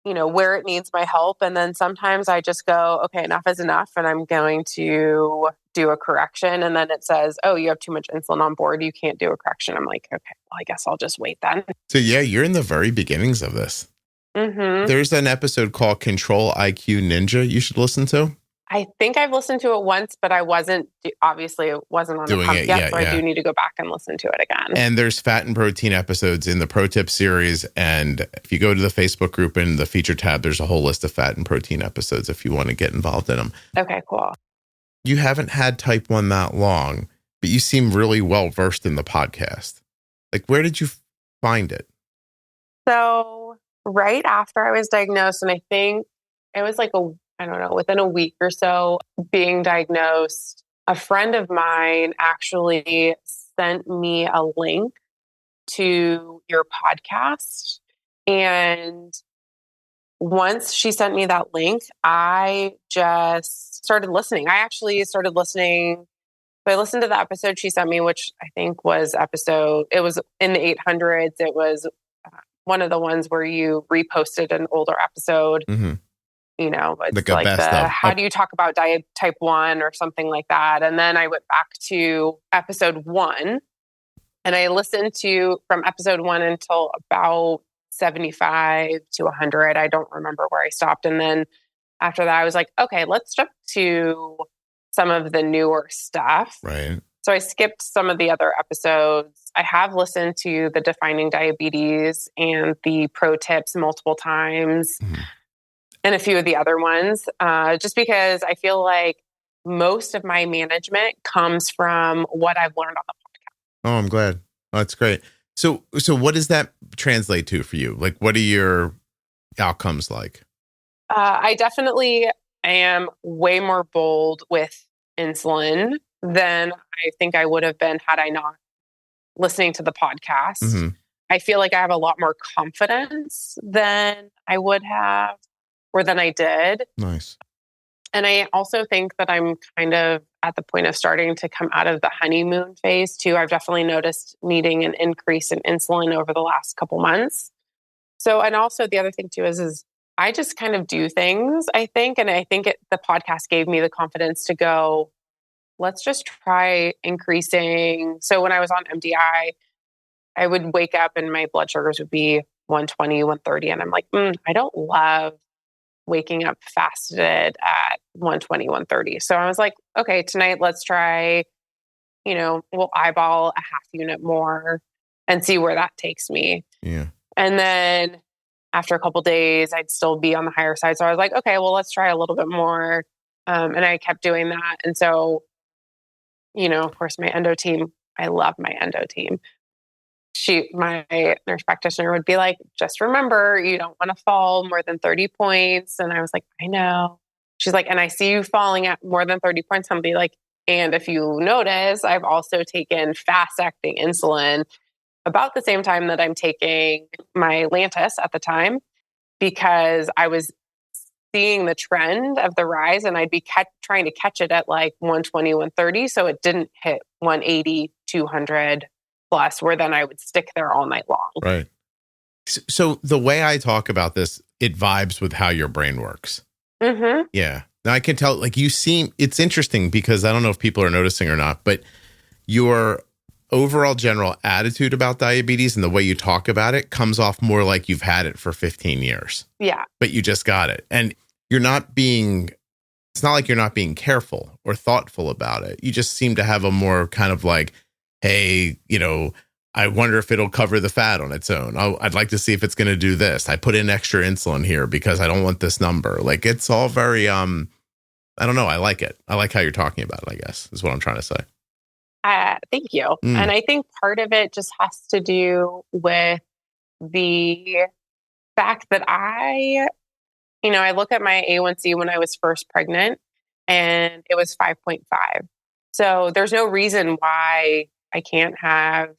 where it needs my help. And then sometimes I just go, okay, enough is enough. And I'm going to do a correction. And then it says, oh, you have too much insulin on board. You can't do a correction. I'm like, okay, well, I guess I'll just wait then. So yeah, you're in the very beginnings of this. Mm-hmm. There's an episode called Control IQ Ninja you should listen to. I think I've listened to it once, but I wasn't on the pump yet. So I do need to go back and listen to it again. And there's fat and protein episodes in the Pro Tip series. And if you go to the Facebook group in the feature tab, there's a whole list of fat and protein episodes if you want to get involved in them. Okay, cool. You haven't had type 1 that long, but you seem really well versed in the podcast. Like, where did you find So right after I was diagnosed, and I think it was like within a week or so being diagnosed, a friend of mine actually sent me a link to your podcast. And once she sent me that link, I just started listening. I actually started listening. So I listened to the episode she sent me, which I think it was in the 800s. It was one of the ones where you reposted an older episode. Mm-hmm. It's like how do you talk about type 1 or something like that. And then I went back to episode 1 and I listened to from episode 1 until about 75 to 100. I don't remember where I stopped. And then after that, I was like, okay, let's jump to some of the newer stuff. Right. So I skipped some of the other episodes. I have listened to the Defining Diabetes and the Pro Tips multiple times. Mm-hmm. And a few of the other ones, just because I feel like most of my management comes from what I've learned on the podcast. Oh, I'm glad. Oh, that's great. So what does that translate to for you? Like, what are your outcomes like? I definitely am way more bold with insulin than I think I would have been had I not listening to the podcast. Mm-hmm. I feel like I have a lot more confidence than I would have or than I did. Nice. And I also think that I'm kind of at the point of starting to come out of the honeymoon phase too. I've definitely noticed needing an increase in insulin over the last couple months. So, and also the other thing too is I just kind of do things, I think. And I think the podcast gave me the confidence to go, let's just try increasing. So when I was on MDI, I would wake up and my blood sugars would be 120, 130. And I'm like, I don't love waking up fasted at 120, 130. So I was like, okay, tonight let's try, we'll eyeball a half unit more and see where that takes me. Yeah. And then after a couple days, I'd still be on the higher side. So I was like, okay, well, let's try a little bit more. And I kept doing that. And so, of course, my endo team, I love my endo team. My nurse practitioner would be like, just remember, you don't want to fall more than 30 points. And I was like, I know. She's like, and I see you falling at more than 30 points. I'll be like, and if you notice, I've also taken fast acting insulin about the same time that I'm taking my Lantus at the time, because I was seeing the trend of the rise and I'd be trying to catch it at like 120, 130. So it didn't hit 180, 200 plus, where then I would stick there all night long. Right. So the way I talk about this, it vibes with how your brain works. Mm-hmm. Yeah. Now I can tell, like, it's interesting because I don't know if people are noticing or not, but your overall general attitude about diabetes and the way you talk about it comes off more like you've had it for 15 years. Yeah. But you just got it. And it's not like you're not being careful or thoughtful about it. You just seem to have a more kind of like, hey, I wonder if it'll cover the fat on its own. I'd like to see if it's going to do this. I put in extra insulin here because I don't want this number. Like, it's all very, I don't know. I like it. I like how you're talking about it, I guess, is what I'm trying to say. Thank you. And I think part of it just has to do with the fact that I look at my A1C when I was first pregnant and it was 5.5. So there's no reason why I can't have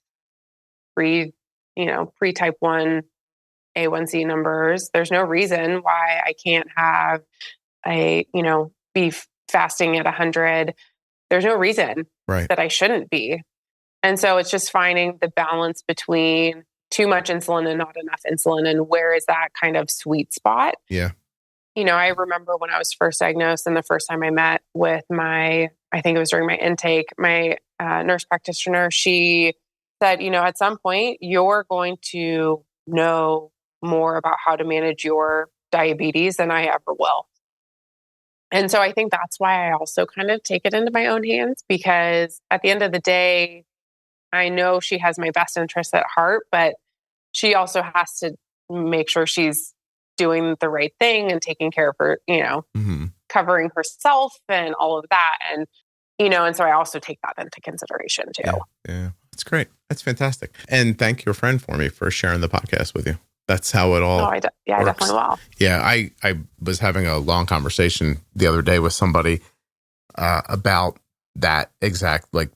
pre-type 1 A1C numbers. There's no reason why I can't have be fasting at 100. There's no reason that I shouldn't be. And so it's just finding the balance between too much insulin and not enough insulin. And where is that kind of sweet spot? Yeah. I remember when I was first diagnosed and the first time I met with I think it was during my intake, my nurse practitioner, she said, at some point you're going to know more about how to manage your diabetes than I ever will. And so I think that's why I also kind of take it into my own hands, because at the end of the day, I know she has my best interests at heart, but she also has to make sure she's doing the right thing and taking care of her, covering herself and all of that. And, and so I also take that into consideration too. Yeah. That's great. That's fantastic. And thank your friend for me for sharing the podcast with you. That's how it all I definitely will. Yeah, I was having a long conversation the other day with somebody about that exact, I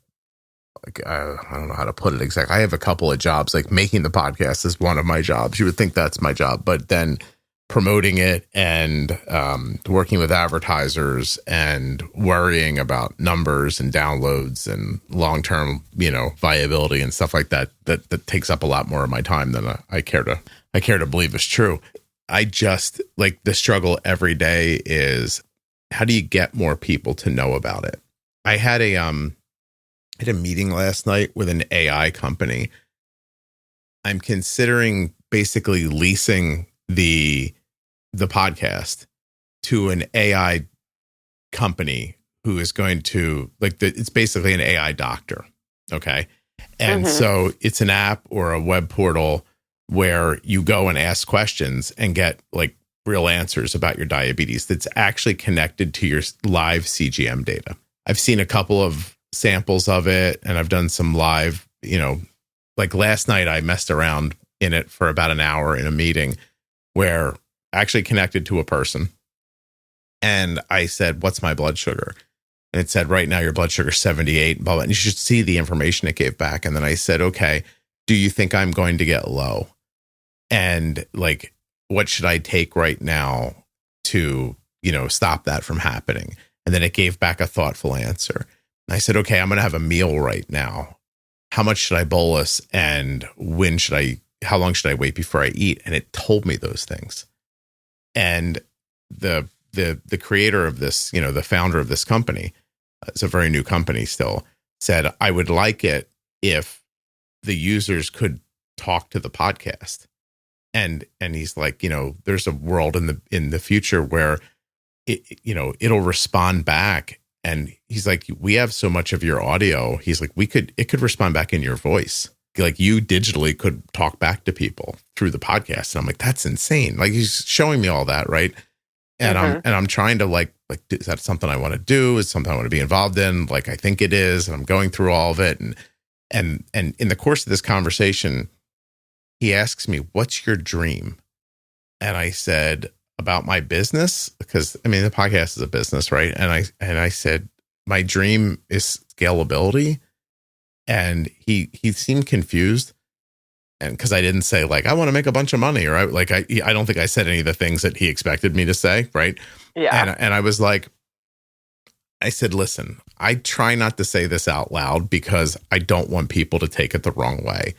don't know how to put it exactly. I have a couple of jobs, like making the podcast is one of my jobs. You would think that's my job, but then promoting it and working with advertisers and worrying about numbers and downloads and long-term, viability and stuff like that takes up a lot more of my time than I care to believe is true. I just like the struggle every day is how do you get more people to know about it? I had a meeting last night with an AI company. I'm considering basically leasing the podcast to an AI company who is going to it's basically an AI doctor. Okay. And so it's an app or a web portal where you go and ask questions and get real answers about your diabetes that's actually connected to your live CGM data. I've seen a couple of samples of it, and I've done some live, like last night I messed around in it for about an hour in a meeting where I actually connected to a person. And I said, what's my blood sugar? And it said, right now your blood sugar is 78, blah, blah. And you should see the information it gave back. And then I said, okay, do you think I'm going to get low? And like, what should I take right now to, stop that from happening? And then it gave back a thoughtful answer. And I said, okay, I'm going to have a meal right now. How much should I bolus? And how long should I wait before I eat? And it told me those things. And the creator of this, the founder of this company, it's a very new company still, said, I would like it if the users could talk to the podcast. And he's like, there's a world in the future where it'll respond back. And he's like, we have so much of your audio. He's like, it could respond back in your voice. Like you digitally could talk back to people through the podcast. And I'm like, that's insane. Like he's showing me all that. Right. And I'm trying to like, is that something I want to do? Is something I want to be involved in? Like, I think it is. And I'm going through all of it. And in the course of this conversation, he asks me, what's your dream? And I said, about my business, because the podcast is a business, right? And I said, my dream is scalability. And he seemed confused. And because I didn't say like, I want to make a bunch of money, or I don't think I said any of the things that he expected me to say. Right. Yeah. And I was like, I said, listen, I try not to say this out loud because I don't want people to take it the wrong way.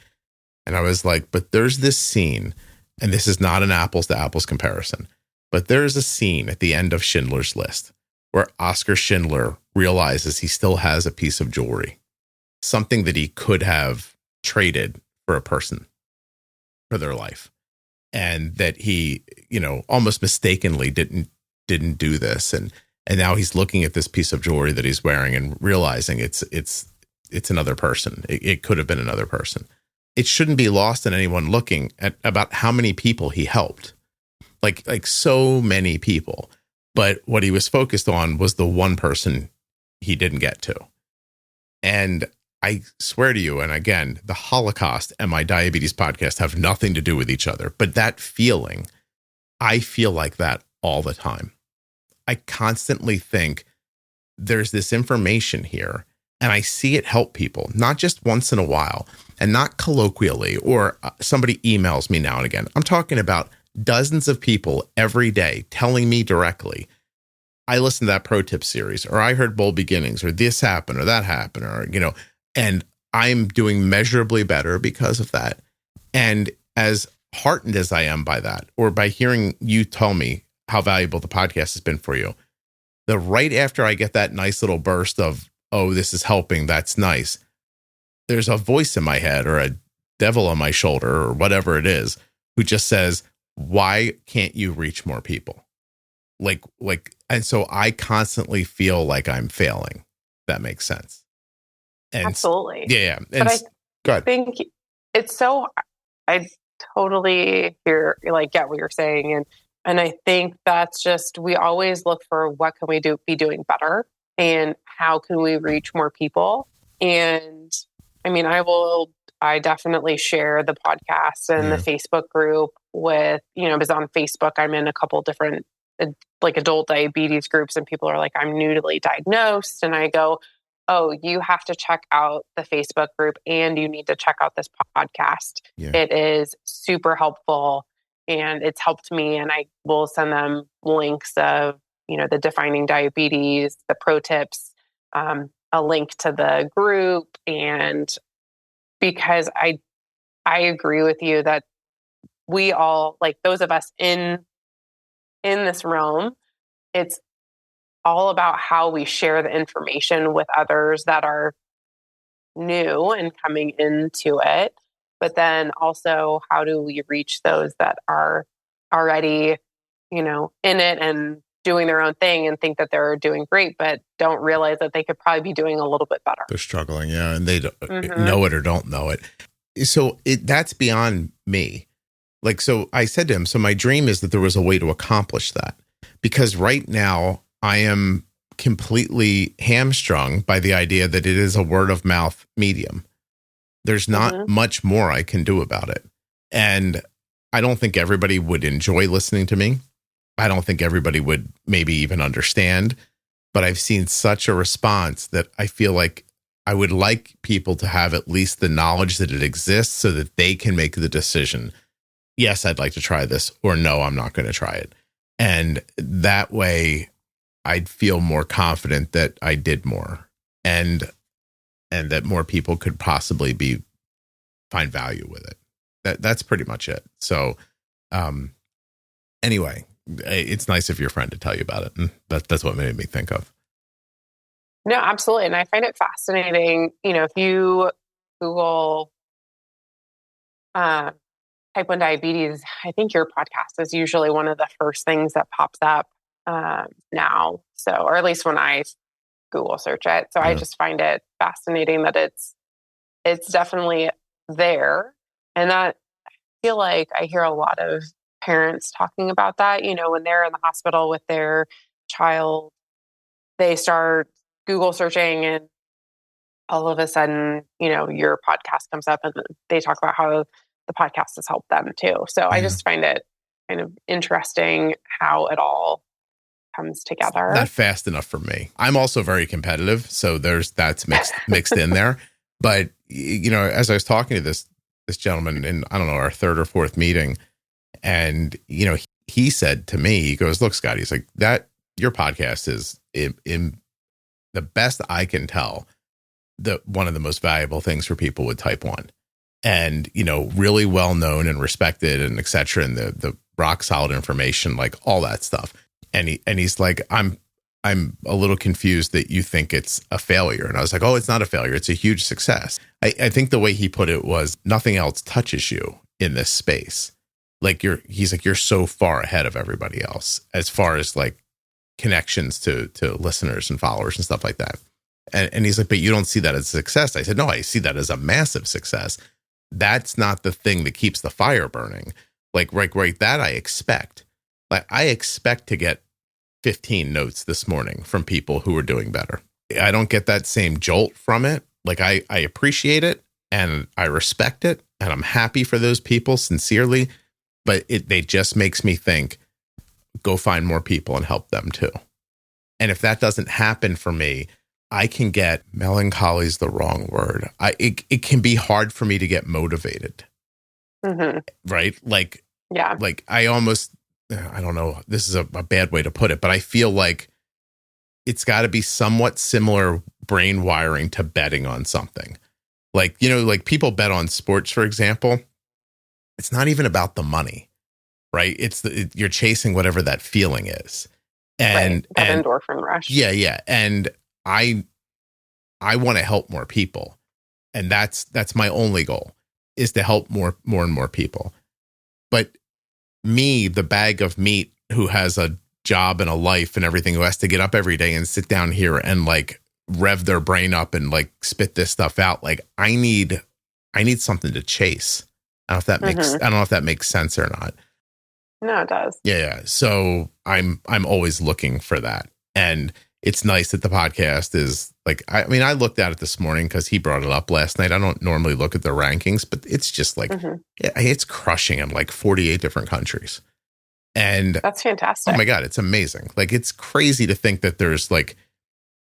And I was like, but there's this scene, and this is not an apples to apples comparison, but there is a scene at the end of Schindler's List where Oskar Schindler realizes he still has a piece of jewelry, something that he could have traded for a person for their life. And that he, almost mistakenly didn't do this. And now he's looking at this piece of jewelry that he's wearing and realizing it's another person. It could have been another person. It shouldn't be lost on anyone looking at about how many people he helped, like so many people. But what he was focused on was the one person he didn't get to. And I swear to you, and again, the Holocaust and my diabetes podcast have nothing to do with each other. But that feeling, I feel like that all the time. I constantly think there's this information here, and I see it help people, not just once in a while, and not colloquially, or somebody emails me now and again. I'm talking about dozens of people every day telling me directly, I listened to that pro tip series, or I heard Bold Beginnings, or this happened, or that happened, or, and I'm doing measurably better because of that. And as heartened as I am by that, or by hearing you tell me how valuable the podcast has been for you, right after I get that nice little burst of, oh, this is helping, that's nice, there's a voice in my head or a devil on my shoulder or whatever it is who just says, why can't you reach more people? And so I constantly feel like I'm failing. That makes sense. And absolutely. Yeah. And but go ahead. Think it's I totally get what you're saying. And I think that's just, we always look for what can we be doing better, and how can we reach more people? And I definitely share the podcast and the Facebook group with, because on Facebook, I'm in a couple different adult diabetes groups, and people are like, I'm newly diagnosed. And I go, oh, you have to check out the Facebook group, and you need to check out this podcast. Yeah. It is super helpful, and it's helped me. And I will send them links of, the defining diabetes, the pro tips, a link to the group. And because I agree with you that we all, those of us in this realm, it's all about how we share the information with others that are new and coming into it. But then also, how do we reach those that are already, in it and doing their own thing and think that they're doing great, but don't realize that they could probably be doing a little bit better. They're struggling. Yeah. And they don't know it or don't know it. So that's beyond me. Like, so I said to him, so my dream is that there was a way to accomplish that, because right now I am completely hamstrung by the idea that it is a word of mouth medium. There's not much more I can do about it. And I don't think everybody would enjoy listening to me. I don't think everybody would maybe even understand, but I've seen such a response that I feel like I would like people to have at least the knowledge that it exists so that they can make the decision. Yes, I'd like to try this, or no, I'm not going to try it. And that way I'd feel more confident that I did more and that more people could possibly find value with it. That's pretty much it. So, anyway, it's nice of your friend to tell you about it. And that's what made me think of. No, absolutely. And I find it fascinating. If you Google type 1 diabetes, I think your podcast is usually one of the first things that pops up now. So, or at least when I Google search it. So I just find it fascinating that it's definitely there. And that I feel like I hear a lot of parents talking about that, when they're in the hospital with their child, they start Google searching and all of a sudden, your podcast comes up and they talk about how the podcast has helped them too. So I just find it kind of interesting how it all comes together. Not fast enough for me. I'm also very competitive, so that's mixed in there. But as I was talking to this gentleman in, I don't know, our third or fourth meeting, and he said to me, he goes, "Look, Scott," he's like, "that your podcast is in the best I can tell, one of the most valuable things for people with type 1, and really well known and respected and et cetera, and the rock solid information, like all that stuff." And he's like, I'm a little confused that you think it's a failure. And I was like, oh, it's not a failure. It's a huge success. I think the way he put it was, nothing else touches you in this space. Like he's like, you're so far ahead of everybody else as far as like connections to listeners and followers and stuff like that. And he's like, but you don't see that as a success. I said, no, I see that as a massive success. That's not the thing that keeps the fire burning. Like, right, that I expect. Like, I expect to get 15 notes this morning from people who are doing better. I don't get that same jolt from it. Like, I appreciate it and I respect it and I'm happy for those people sincerely, but they just makes me think, go find more people and help them too. And if that doesn't happen for me, I can get, melancholy is the wrong word. It can be hard for me to get motivated. Right? Like, yeah. Like I don't know, this is a bad way to put it, but I feel like it's got to be somewhat similar brain wiring to betting on something. Like, like people bet on sports, for example. It's not even about the money, right? You're chasing whatever that feeling is. And that endorphin rush. Yeah. And I want to help more people. And that's my only goal, is to help more and more people. But me, the bag of meat who has a job and a life and everything, who has to get up every day and sit down here and like rev their brain up and like spit this stuff out. Like I need something to chase. I don't know if that makes sense or not. No, it does. Yeah. So I'm always looking for that. And it's nice that the podcast is like, I looked at it this morning because he brought it up last night. I don't normally look at the rankings, but it's just like, it's crushing in like 48 different countries. And that's fantastic. Oh my God, it's amazing. Like, it's crazy to think that there's like,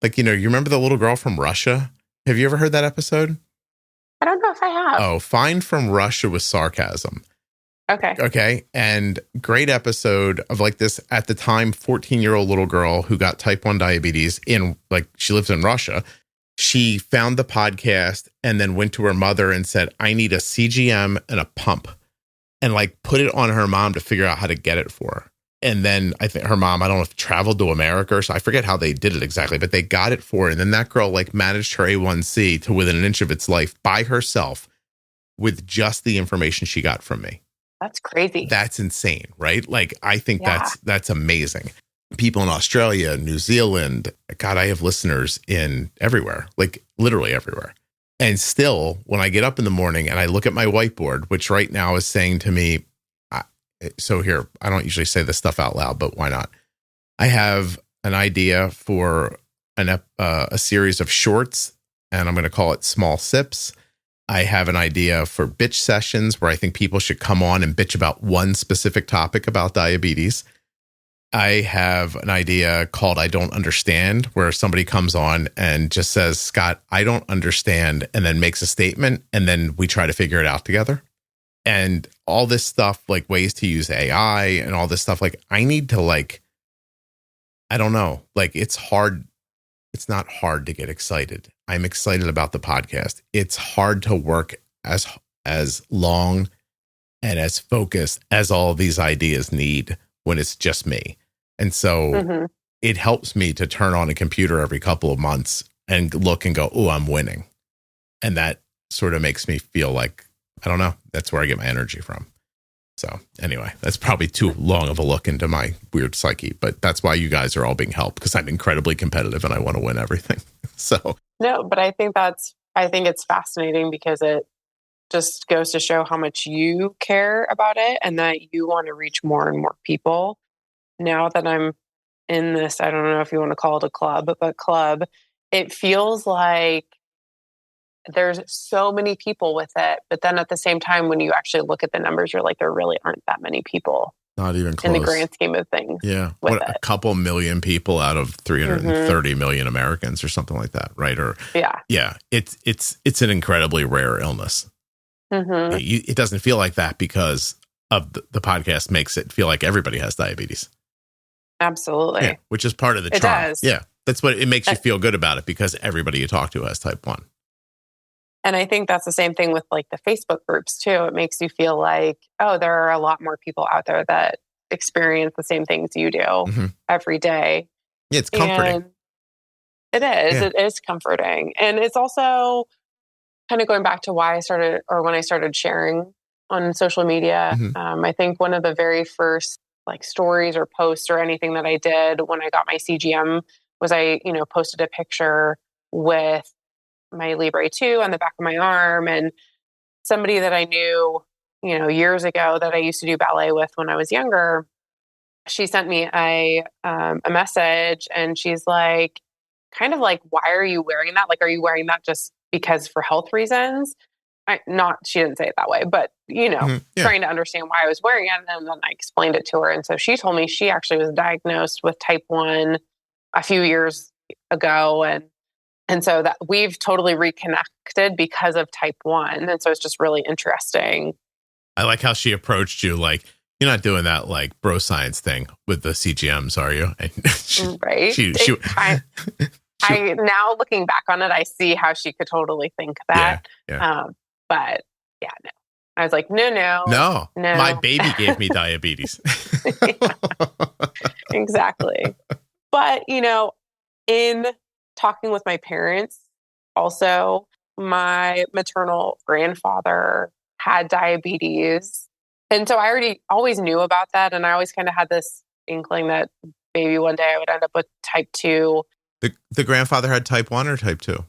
you remember the little girl from Russia? Have you ever heard that episode? I don't know if I have. Oh, Fine from Russia with Sarcasm. Okay. And great episode of like this, at the time, 14-year-old little girl who got type 1 diabetes she lives in Russia. She found the podcast and then went to her mother and said, I need a CGM and a pump, and like put it on her mom to figure out how to get it for her. And then I think her mom, I don't know if traveled to America or so, I forget how they did it exactly, but they got it for her. And then that girl like managed her A1C to within an inch of its life by herself with just the information she got from me. That's crazy. That's insane, right? Like, I think that's amazing. People in Australia, New Zealand, God, I have listeners in everywhere, like literally everywhere. And still, when I get up in the morning and I look at my whiteboard, which right now is saying to me, So here, I don't usually say this stuff out loud, but why not? I have an idea for a series of shorts, and I'm going to call it Small Sips. I have an idea for bitch sessions where I think people should come on and bitch about one specific topic about diabetes. I have an idea called I Don't Understand, where somebody comes on and just says, Scott, I don't understand, and then makes a statement, and then we try to figure it out together. And all this stuff, like ways to use AI and all this stuff, like I need to I don't know, like it's hard. It's not hard to get excited. I'm excited about the podcast. It's hard to work as long and as focused as all of these ideas need when it's just me. And so it helps me to turn on a computer every couple of months and look and go, oh, I'm winning. And that sort of makes me feel like, I don't know, that's where I get my energy from. So anyway, that's probably too long of a look into my weird psyche, but that's why you guys are all being helped, because I'm incredibly competitive and I want to win everything. So no, but I think it's fascinating because it just goes to show how much you care about it and that you want to reach more and more people. Now that I'm in this, I don't know if you want to call it a club, but club, it feels like there's so many people with it. But then at the same time, when you actually look at the numbers, you're like, there really aren't that many people. Not even close. In the grand scheme of things. Yeah. A couple million people out of 330 million Americans or something like that. Right. Or yeah. It's an incredibly rare illness. It doesn't feel like that because of the podcast makes it feel like everybody has diabetes. Absolutely. Yeah, which is part of the charm. It does. Yeah. That's what it makes you feel good about it, because everybody you talk to has type 1. And I think that's the same thing with like the Facebook groups too. It makes you feel like, oh, there are a lot more people out there that experience the same things you do every day. Yeah, it's comforting. And it is. Yeah. It is comforting. And it's also kind of going back to why I started, or when I started sharing on social media. I think one of the very first like stories or posts or anything that I did when I got my CGM was I, posted a picture with my Libre 2 on the back of my arm, and somebody that I knew, years ago that I used to do ballet with when I was younger, she sent me a message, and she's like, kind of like, why are you wearing that? Like, are you wearing that just because for health reasons? She didn't say it that way, but, trying to understand why I was wearing it. And then I explained it to her. And so she told me she actually was diagnosed with type 1 a few years ago. And so that we've totally reconnected because of type 1. And so it's just really interesting. I like how she approached you. Like, you're not doing that like bro science thing with the CGMs, are you? Right. I now looking back on it, I see how she could totally think that. Yeah. But yeah, no. I was like, no. My baby gave me diabetes. Exactly. But, in talking with my parents, also, my maternal grandfather had diabetes. And so I always knew about that. And I always kind of had this inkling that maybe one day I would end up with type 2. The grandfather had type 1 or type 2?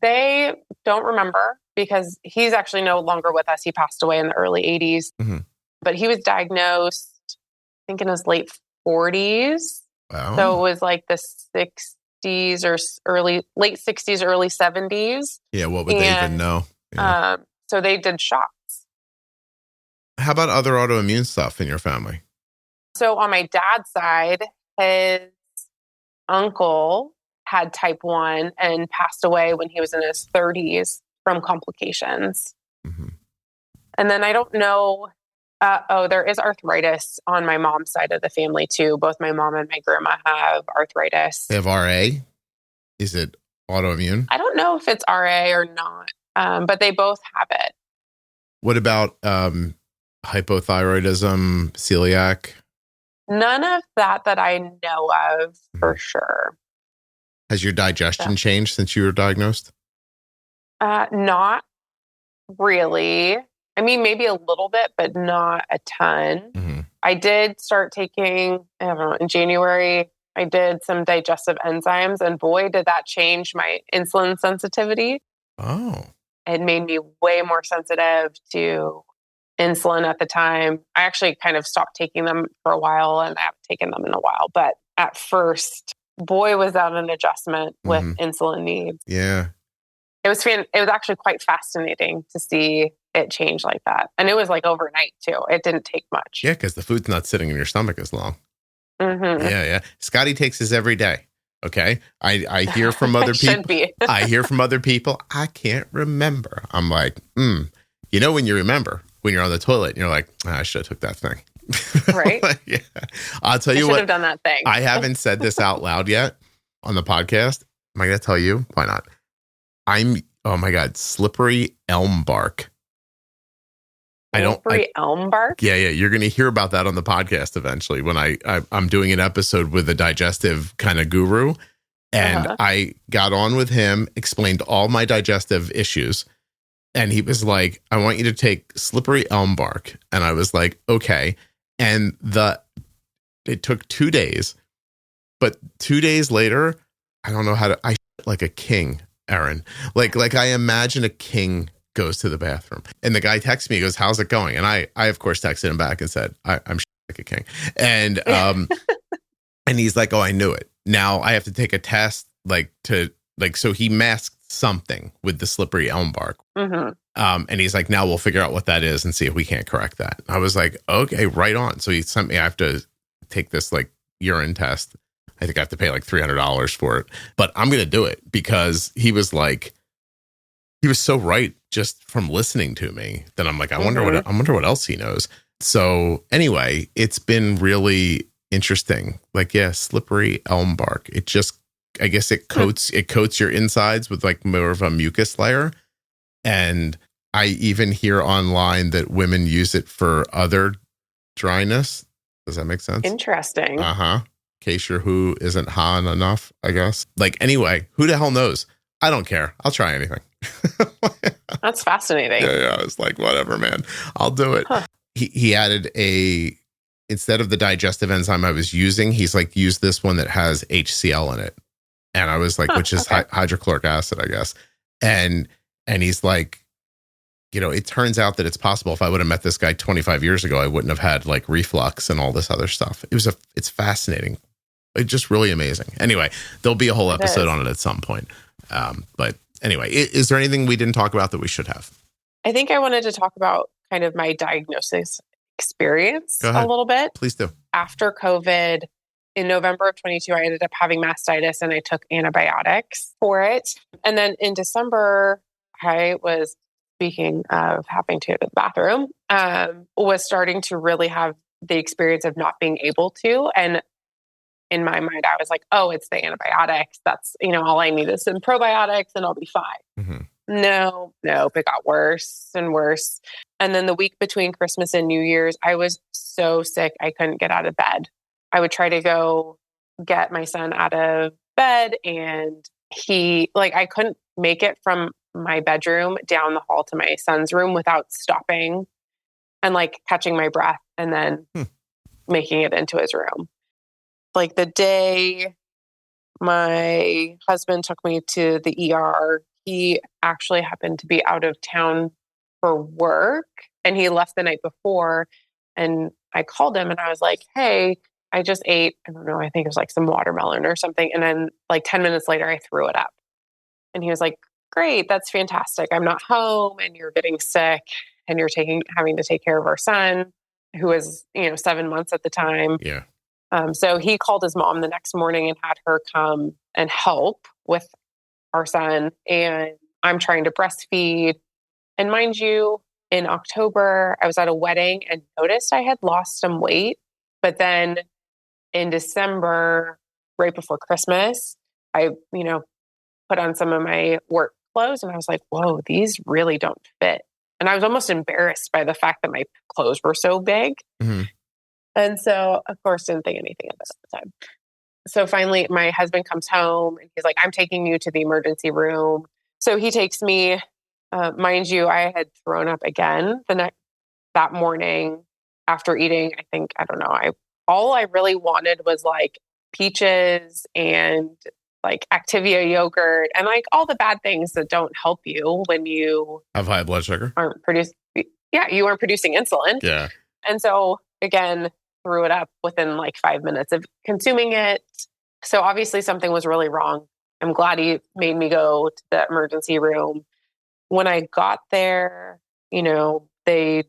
They don't remember because he's actually no longer with us. He passed away in the early 80s. But he was diagnosed, I think, in his late 40s. Wow. So it was like the 60s or late 60s, early 70s. Yeah, what would they even know? Yeah. So they did shots. How about other autoimmune stuff in your family? So on my dad's side, his uncle had type 1 and passed away when he was in his 30s from complications. And then I don't know. There is arthritis on my mom's side of the family too. Both my mom and my grandma have arthritis. They have RA? Is it autoimmune? I don't know if it's RA or not, but they both have it. What about hypothyroidism, celiac? None of that I know of for sure. Has your digestion changed since you were diagnosed? Not really. I mean, maybe a little bit, but not a ton. I did start taking, I don't know, in January, I did some digestive enzymes, and boy, did that change my insulin sensitivity. Oh. It made me way more sensitive to insulin at the time. I actually kind of stopped taking them for a while, and I haven't taken them in a while. But at first, boy, was that an adjustment with insulin needs. Yeah. It was actually quite fascinating to see it change like that. And it was like overnight too. It didn't take much. Yeah, because the food's not sitting in your stomach as long. Mm-hmm. Yeah. Scotty takes his every day. Okay. I hear from other people. I hear from other people. I can't remember. I'm like, when you remember, when you're on the toilet and you're like, I should have took that thing. Right. Yeah. I'll tell you what. I should have done that thing. I haven't said this out loud yet on the podcast. Am I going to tell you? Why not? Oh my God, slippery elm bark. Slippery elm bark? Yeah. You're going to hear about that on the podcast eventually when I'm doing an episode with a digestive kind of guru. And I got on with him, explained all my digestive issues. And he was like, I want you to take slippery elm bark. And I was like, okay. And it took 2 days. But 2 days later, I don't know I like a king, Erin. Like I imagine a king goes to the bathroom. And the guy texts me, he goes, how's it going? And I of course texted him back and said, I'm like a king. And and he's like, oh, I knew it. Now I have to take a test so he masked something with the slippery elm bark. Mm-hmm. And he's like, now we'll figure out what that is and see if we can't correct that. I was like, okay, right on. So he sent me, I have to take this like urine test. I think I have to pay like $300 for it, but I'm going to do it because he was so right just from listening to me that I'm like, I wonder what else he knows. So anyway, it's been really interesting. Like, yeah, slippery elm bark. It just, I guess it coats your insides with like more of a mucus layer. And I even hear online that women use it for other dryness. Does that make sense? Interesting. In case your who isn't Han enough, I guess. Like, anyway, who the hell knows? I don't care. I'll try anything. That's fascinating. Yeah. I was like, whatever, man. I'll do it. Huh. He added instead of the digestive enzyme I was using, he's like, use this one that has HCl in it. And I was like, which is hydrochloric acid, I guess. And he's like, it turns out that it's possible if I would have met this guy 25 years ago, I wouldn't have had like reflux and all this other stuff. It's fascinating. It's just really amazing. Anyway, there'll be a whole episode on it at some point. But anyway, is there anything we didn't talk about that we should have? I think I wanted to talk about kind of my diagnosis experience a little bit. Please do. After COVID, in November of 22, I ended up having mastitis and I took antibiotics for it. And then in December, I was, speaking of having to go to the bathroom, was starting to really have the experience of not being able to. And in my mind, I was like, oh, it's the antibiotics. That's, all I need is some probiotics and I'll be fine. Mm-hmm. No, it got worse and worse. And then the week between Christmas and New Year's, I was so sick, I couldn't get out of bed. I would try to go get my son out of bed and I couldn't make it from my bedroom down the hall to my son's room without stopping and like catching my breath and then making it into his room. Like the day my husband took me to the ER, he actually happened to be out of town for work and he left the night before. And I called him and I was like, hey, I just ate, I don't know, I think it was like some watermelon or something. And then like 10 minutes later, I threw it up. And he was like, great, that's fantastic. I'm not home and you're getting sick and you're having to take care of our son who was, 7 months at the time. Yeah. So he called his mom the next morning and had her come and help with our son. And I'm trying to breastfeed. And mind you, in October, I was at a wedding and noticed I had lost some weight. But then in December, right before Christmas, I, put on some of my work clothes and I was like, whoa, these really don't fit. And I was almost embarrassed by the fact that my clothes were so big. Mm-hmm. And so, of course, didn't think anything of it at the time. So finally, my husband comes home and he's like, I'm taking you to the emergency room. So he takes me, mind you, I had thrown up again that morning after eating, all I really wanted was like peaches and like Activia yogurt and like all the bad things that don't help you when you have high blood sugar. Aren't produced. Yeah, you weren't producing insulin. Yeah. And so again, threw it up within like 5 minutes of consuming it. So obviously something was really wrong. I'm glad he made me go to the emergency room. When I got there, this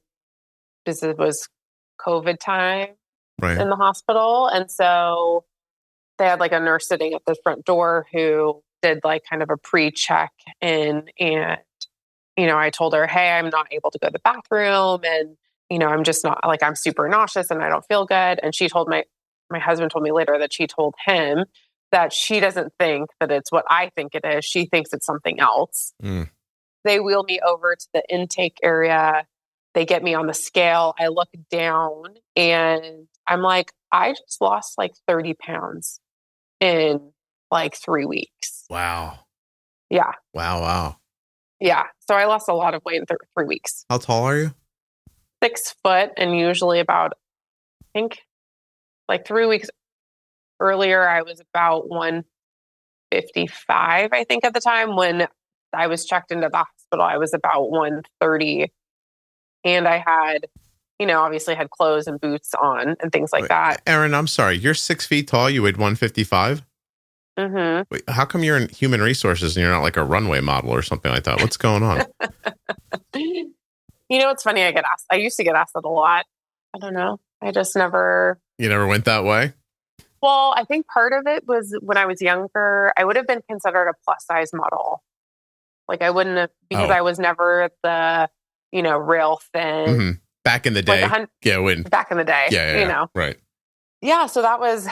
was COVID time Right. in the hospital. And so they had like a nurse sitting at the front door who did like kind of a pre-check in. And, I told her, hey, I'm not able to go to the bathroom. And, I'm just not like, I'm super nauseous and I don't feel good. And she told my husband told me later that she told him that she doesn't think that it's what I think it is. She thinks it's something else. Mm. They wheel me over to the intake area. They get me on the scale. I look down and I'm like, I just lost like 30 pounds in like 3 weeks. Wow. Yeah. Wow. Yeah. So I lost a lot of weight in 3 weeks. How tall are you? 6 foot, and usually about, I think, like 3 weeks earlier, I was about 155, I think, at the time. When I was checked into the hospital, I was about 130. And I had, obviously had clothes and boots on and things like that. Erin, I'm sorry. You're 6 feet tall. You weighed 155? Mm-hmm. Wait, how come you're in human resources and you're not like a runway model or something like that? What's going on? It's funny. I used to get asked that a lot. I don't know. I just never. You never went that way? Well, I think part of it was when I was younger, I would have been considered a plus size model. Like I wouldn't have, because I was never the, real thin. Mm-hmm. Back in the day. Back in the day. Yeah. Right. Yeah. So that was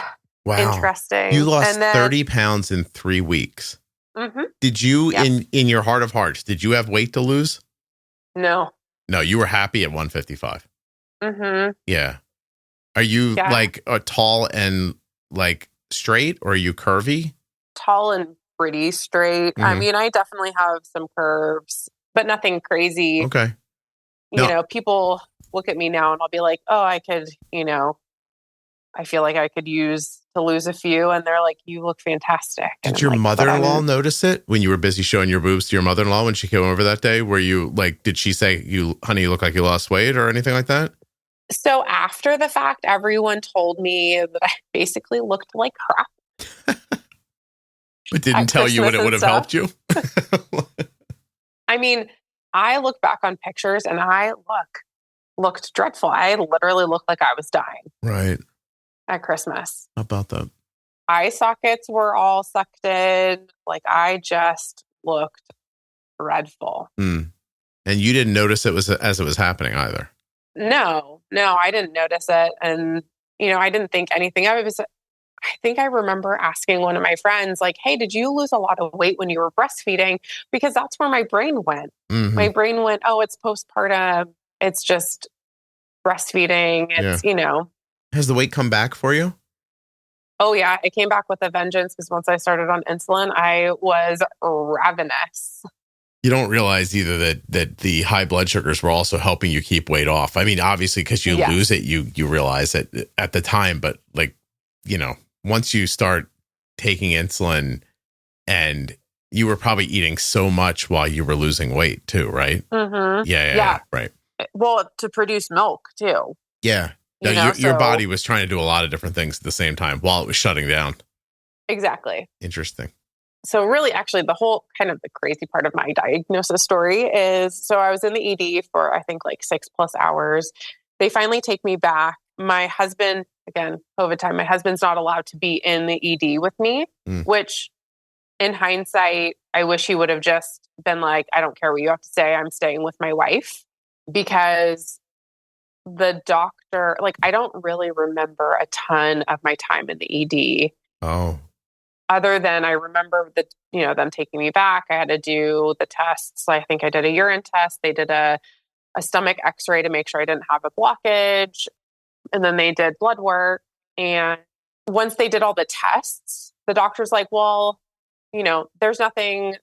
interesting. You lost 30 pounds in 3 weeks. Mm-hmm. Did you, in your heart of hearts, did you have weight to lose? No. No, you were happy at 155. Mm-hmm. Yeah. Are you like tall and like straight, or are you curvy? Tall and pretty straight. Mm-hmm. I mean, I definitely have some curves, but nothing crazy. Okay. People look at me now and I'll be like, oh, I could, I feel like I could use to lose a few. And they're like, you look fantastic. Did your mother-in-law notice it when you were busy showing your boobs to your mother-in-law when she came over that day? Were you like, did she say, honey, you look like you lost weight or anything like that? So after the fact, everyone told me that I basically looked like crap. But didn't tell you what it would have helped you? I mean, I look back on pictures and I looked dreadful. I literally looked like I was dying. Right. At Christmas. How about that? Eye sockets were all sucked in. Like I just looked dreadful. Mm. And you didn't notice it as it was happening either? No, I didn't notice it. And, I didn't think anything of it. I think I remember asking one of my friends, like, hey, did you lose a lot of weight when you were breastfeeding? Because that's where my brain went. Mm-hmm. My brain went, oh, it's postpartum. It's just breastfeeding. It's, Has the weight come back for you? Oh, yeah. It came back with a vengeance because once I started on insulin, I was ravenous. You don't realize either that the high blood sugars were also helping you keep weight off. I mean, obviously, because you lose it, you realize it at the time. But like, once you start taking insulin, and you were probably eating so much while you were losing weight too, right? Mm-hmm. Yeah. Right. Well, to produce milk too. Yeah. No, your body was trying to do a lot of different things at the same time while it was shutting down. Exactly. Interesting. So really, actually, the whole kind of the crazy part of my diagnosis story is, so I was in the ED for, I think, like 6+ hours. They finally take me back. My husband, again, COVID time, my husband's not allowed to be in the ED with me, which in hindsight, I wish he would have just been like, I don't care what you have to say. I'm staying with my wife, because the doctor, like, I don't really remember a ton of my time in the ED. Oh. Other than I remember them taking me back. I had to do the tests. I think I did a urine test. They did a stomach x-ray to make sure I didn't have a blockage. And then they did blood work. And once they did all the tests, the doctor's like, well, there's nothing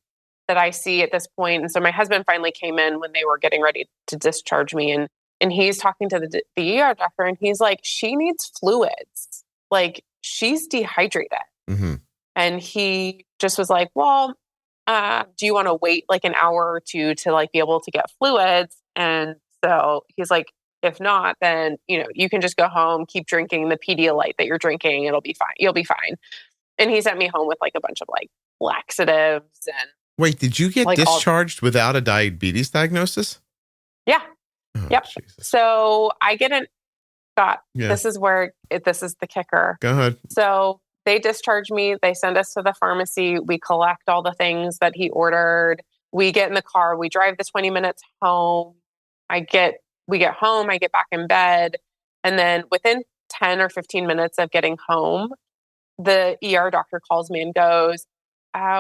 that I see at this point. And so my husband finally came in when they were getting ready to discharge me. And he's talking to the ER doctor, and he's like, she needs fluids. Like, she's dehydrated. Mm-hmm. And he just was like, well, do you want to wait like an hour or two to like be able to get fluids and So he's like, if not, then, you can just go home, keep drinking the Pedialyte that you're drinking. It'll be fine. You'll be fine. And he sent me home with like a bunch of like laxatives and Wait, did you get like discharged without a diabetes diagnosis? Yeah. Oh, Yep. Jesus. So I this is this is the kicker. Go ahead. So they discharge me. They send us to the pharmacy. We collect all the things that he ordered. We get in the car. We drive the 20 minutes home. We get home. I get back in bed. And then within 10 or 15 minutes of getting home, the ER doctor calls me and goes,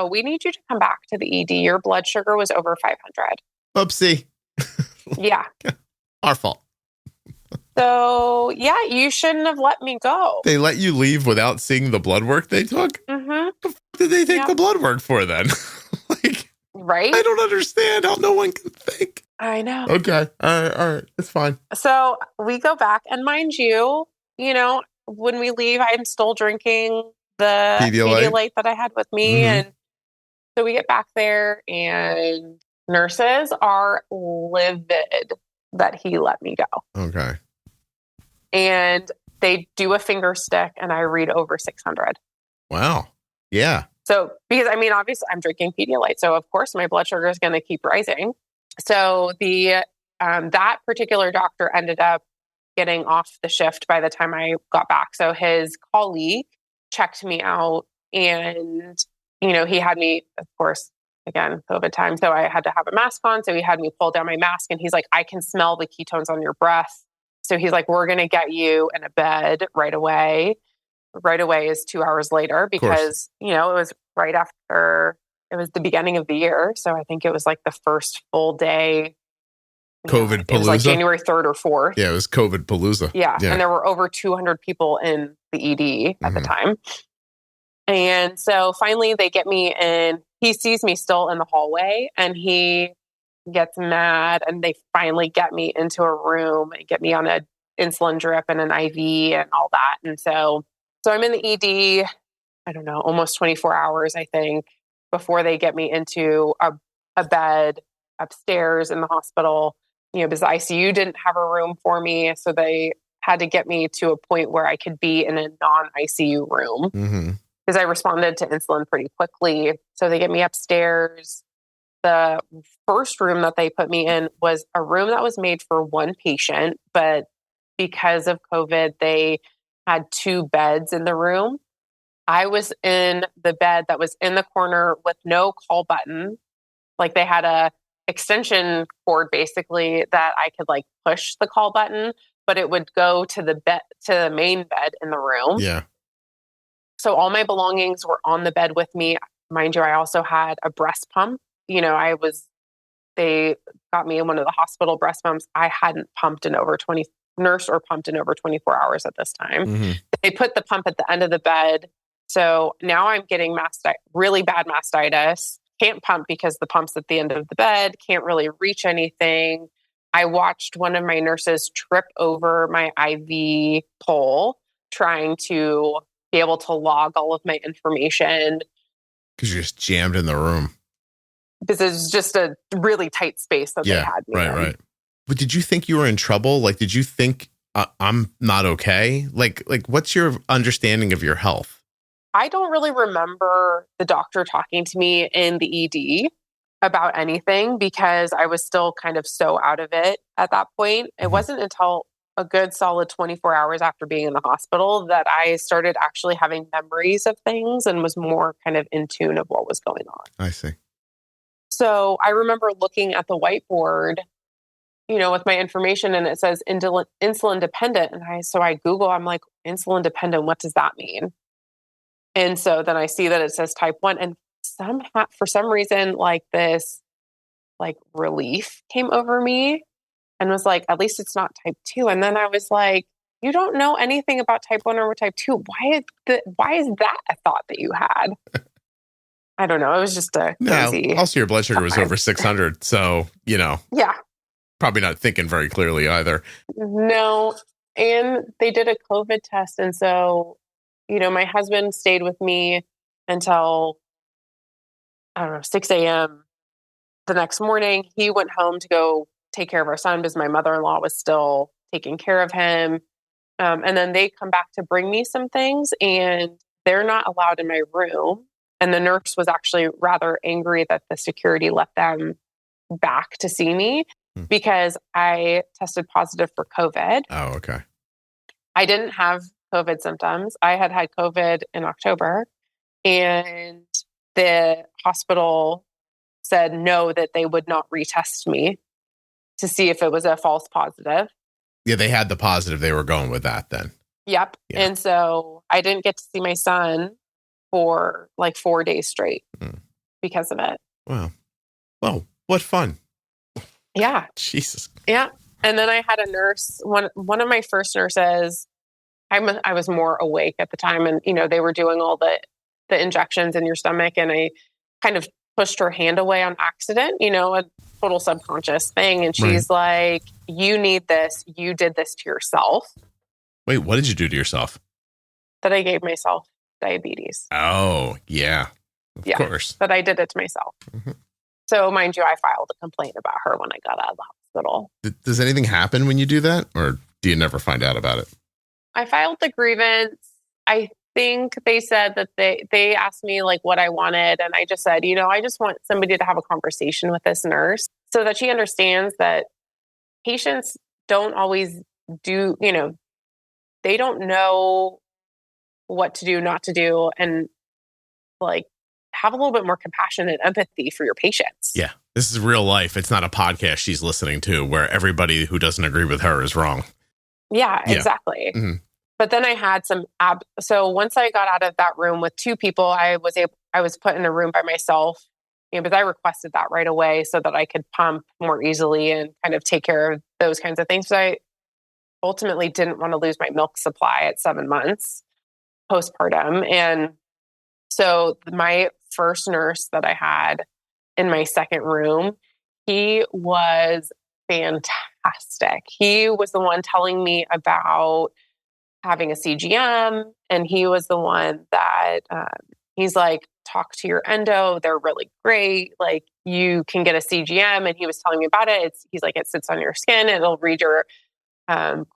we need you to come back to the ED. Your blood sugar was over 500. Oopsie. Yeah. Our fault. So, yeah, you shouldn't have let me go. They let you leave without seeing the blood work they took? Mm-hmm. What the f- did they take the blood work for then? Right? I don't understand how no one can think. I know. Okay. All right. It's fine. So we go back, and mind you, when we leave, I'm still drinking the Pedialyte that I had with me. Mm-hmm. And so we get back there, and nurses are livid that he let me go. Okay. And they do a finger stick, and I read over 600. Wow. Yeah. So, because obviously I'm drinking Pedialyte, so of course my blood sugar is going to keep rising. So that particular doctor ended up getting off the shift by the time I got back. So his colleague checked me out, and he had me, of course, again, COVID time. So I had to have a mask on. So he had me pull down my mask, and he's like, I can smell the ketones on your breath. So he's like, we're going to get you in a bed right away. Right away is 2 hours later, because, it was right after, it was the beginning of the year. So I think it was like the first full day. COVID Palooza. It was like January 3rd or 4th. Yeah, it was COVID Palooza. Yeah. And there were over 200 people in the ED at the time. And so finally they get me in. He sees me still in the hallway, and he gets mad, and they finally get me into a room and get me on an insulin drip and an IV and all that. And so I'm in the ED, I don't know, almost 24 hours, I think, before they get me into a bed upstairs in the hospital, because the ICU didn't have a room for me. So they had to get me to a point where I could be in a non-ICU room, because I responded to insulin pretty quickly. So they get me upstairs. The first room that they put me in was a room that was made for one patient, but because of COVID, they had 2 beds in the room. I was in the bed that was in the corner with no call button. Like they had a extension cord basically that I could like push the call button, but it would go to the main bed in the room. Yeah. So all my belongings were on the bed with me. Mind you, I also had a breast pump. They got me in one of the hospital breast pumps. I hadn't nursed or pumped in over 24 hours at this time. They put the pump at the end of the bed. So now I'm getting really bad mastitis. Can't pump because the pump's at the end of the bed. Can't really reach anything. I watched one of my nurses trip over my IV pole trying to be able to log all of my information. Because you're just jammed in the room. Because it's just a really tight space that they had me in. Right. But did you think you were in trouble? Like, did you think I'm not okay? Like, what's your understanding of your health? I don't really remember the doctor talking to me in the ED about anything, because I was still kind of so out of it at that point. It wasn't until a good solid 24 hours after being in the hospital that I started actually having memories of things and was more kind of in tune of what was going on. I see. So I remember looking at the whiteboard, with my information, and it says insulin dependent. And I Google, I'm like, insulin dependent, what does that mean? And so then I see that it says type 1, and for some reason, like this, like relief came over me and was like, at least it's not type 2. And then I was like, you don't know anything about type 1 or type 2. Why is that a thought that you had? I don't know. It was just a crazy. Also, your blood sugar was over 600. So, Yeah. Probably not thinking very clearly either. No. And they did a COVID test. And so, my husband stayed with me until, 6 a.m. the next morning. He went home to go take care of our son because my mother-in-law was still taking care of him. And then they come back to bring me some things and they're not allowed in my room. And the nurse was actually rather angry that the security let them back to see me because I tested positive for COVID. Oh, okay. I didn't have COVID symptoms. I had COVID in October, and the hospital said no, that they would not retest me to see if it was a false positive. Yeah, they had the positive. They were going with that then. Yep. Yeah. And so I didn't get to see my son for like 4 days straight because of it. Wow. Well, what fun. Yeah. Jesus. Yeah. And then I had a nurse, one of my first nurses, I was more awake at the time, and, you know, they were doing all the injections in your stomach, and I kind of pushed her hand away on accident, you know, a total subconscious thing. And she's like, you need this. You did this to yourself. Wait, what did you do to yourself? That I gave myself diabetes. Oh, yeah. Of course. That I did it to myself. Mm-hmm. So mind you, I filed a complaint about her when I got out of the hospital. Does anything happen when you do that, or do you never find out about it? I filed the grievance. I think they said that they asked me like what I wanted. And I just said, you know, I just want somebody to have a conversation with this nurse so that she understands that patients don't always do, you know, they don't know what to do, not to do, and like have a little bit more compassion and empathy for your patients. Yeah. This is real life. It's not a podcast she's listening to where everybody who doesn't agree with her is wrong. Yeah, exactly. Mm-hmm. But then I had some so once I got out of that room with two people, I was put in a room by myself, you know, because I requested that right away so that I could pump more easily and kind of take care of those kinds of things. So I ultimately didn't want to lose my milk supply at 7 months postpartum. And so my first nurse that I had in my second room, he was fantastic. He was the one telling me about having a CGM, and he was the one that he's like, talk to your endo. They're really great. Like, you can get a CGM. And he was telling me about it. He's like, it sits on your skin. It'll read your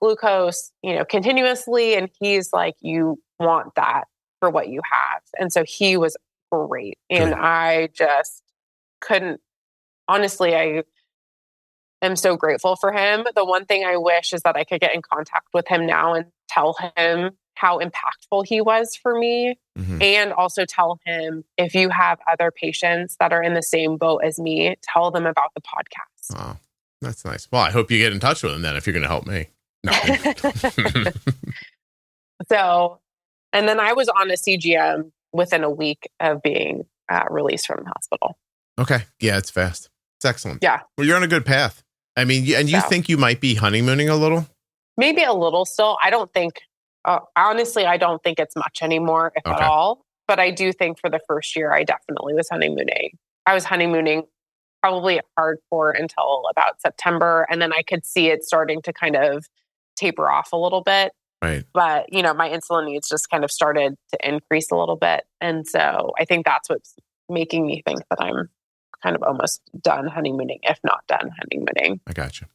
glucose, you know, continuously. And he's like, you want that for what you have. And so he was great. And I just couldn't, honestly, I am so grateful for him. The one thing I wish is that I could get in contact with him now and tell him how impactful he was for me. Mm-hmm. And also tell him, if you have other patients that are in the same boat as me, tell them about the podcast. Oh, that's nice. Well, I hope you get in touch with him then if you're going to help me. No. So, and then I was on a CGM within a week of being released from the hospital. Okay. Yeah, it's fast. It's excellent. Yeah. Well, you're on a good path. I mean, and you think you might be honeymooning a little? Maybe a little still. I don't think, honestly, I don't think it's much anymore, if at all. But I do think for the first year, I definitely was honeymooning. I was honeymooning probably hardcore until about September. And then I could see it starting to kind of taper off a little bit. Right. But, you know, my insulin needs just kind of started to increase a little bit. And so I think that's what's making me think that I'm kind of almost done honeymooning, if not done honeymooning. I got you.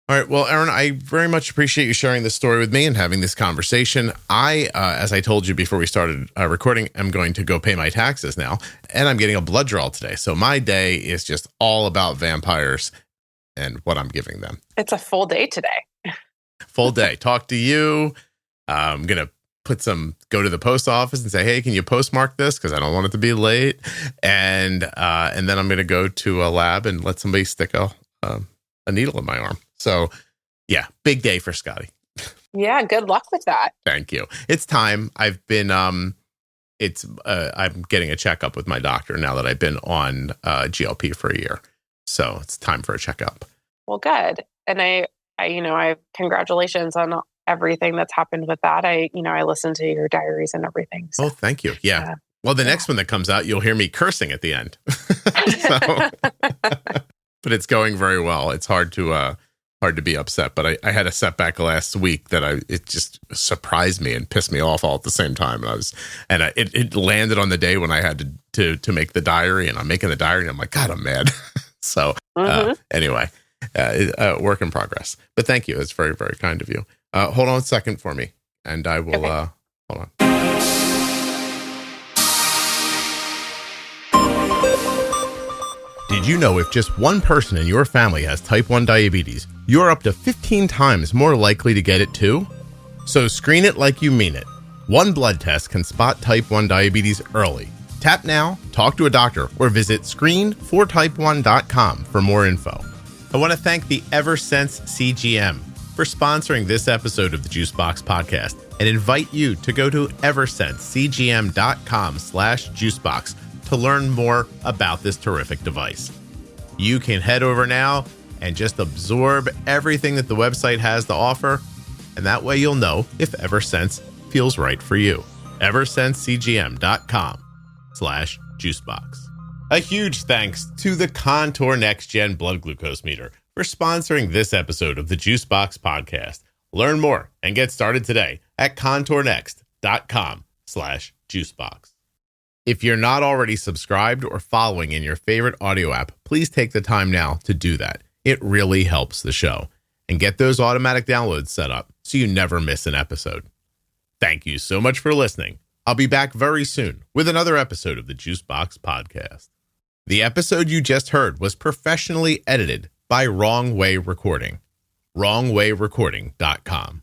All right. Well, Erin, I very much appreciate you sharing this story with me and having this conversation. I, as I told you before we started recording, I'm going to go pay my taxes now, and I'm getting a blood draw today. So my day is just all about vampires and what I'm giving them. It's a full day today. Full day. Talk to you. I'm going to go to the post office and say, hey, can you postmark this? Because I don't want it to be late. And then I'm going to go to a lab and let somebody stick a needle in my arm. So yeah, big day for Scotty. Yeah. Good luck with that. Thank you. It's time. I've been, I'm getting a checkup with my doctor now that I've been on GLP for a year. So it's time for a checkup. Well, good. And I congratulations on everything that's happened with that. I listened to your diaries and everything. So. Oh, thank you. Yeah. Well, the next one that comes out, you'll hear me cursing at the end. But it's going very well. It's hard to be upset, but I had a setback last week that it just surprised me and pissed me off all at the same time. And it landed on the day when I had to make the diary, and I'm making the diary and I'm like, God, I'm mad. So anyway, Work in progress. But thank you. It's very, very kind of you. Hold on a second for me, and I will, Okay. hold on. Did you know if just one person in your family has type 1 diabetes, you're up to 15 times more likely to get it too? So screen it like you mean it. One blood test can spot type 1 diabetes early. Tap now, talk to a doctor, or visit screenfortype1.com for more info. I want to thank the Eversense CGM for sponsoring this episode of the Juicebox Podcast and invite you to go to eversensecgm.com/juicebox to learn more about this terrific device. You can head over now and just absorb everything that the website has to offer, and that way you'll know if Eversense feels right for you. eversensecgm.com/juicebox. A huge thanks to the Contour NextGen blood glucose meter for sponsoring this episode of the Juicebox Podcast. Learn more and get started today at contournext.com/juicebox. If you're not already subscribed or following in your favorite audio app, please take the time now to do that. It really helps the show. And get those automatic downloads set up so you never miss an episode. Thank you so much for listening. I'll be back very soon with another episode of the Juicebox Podcast. The episode you just heard was professionally edited by Wrong Way Recording. WrongWayRecording.com.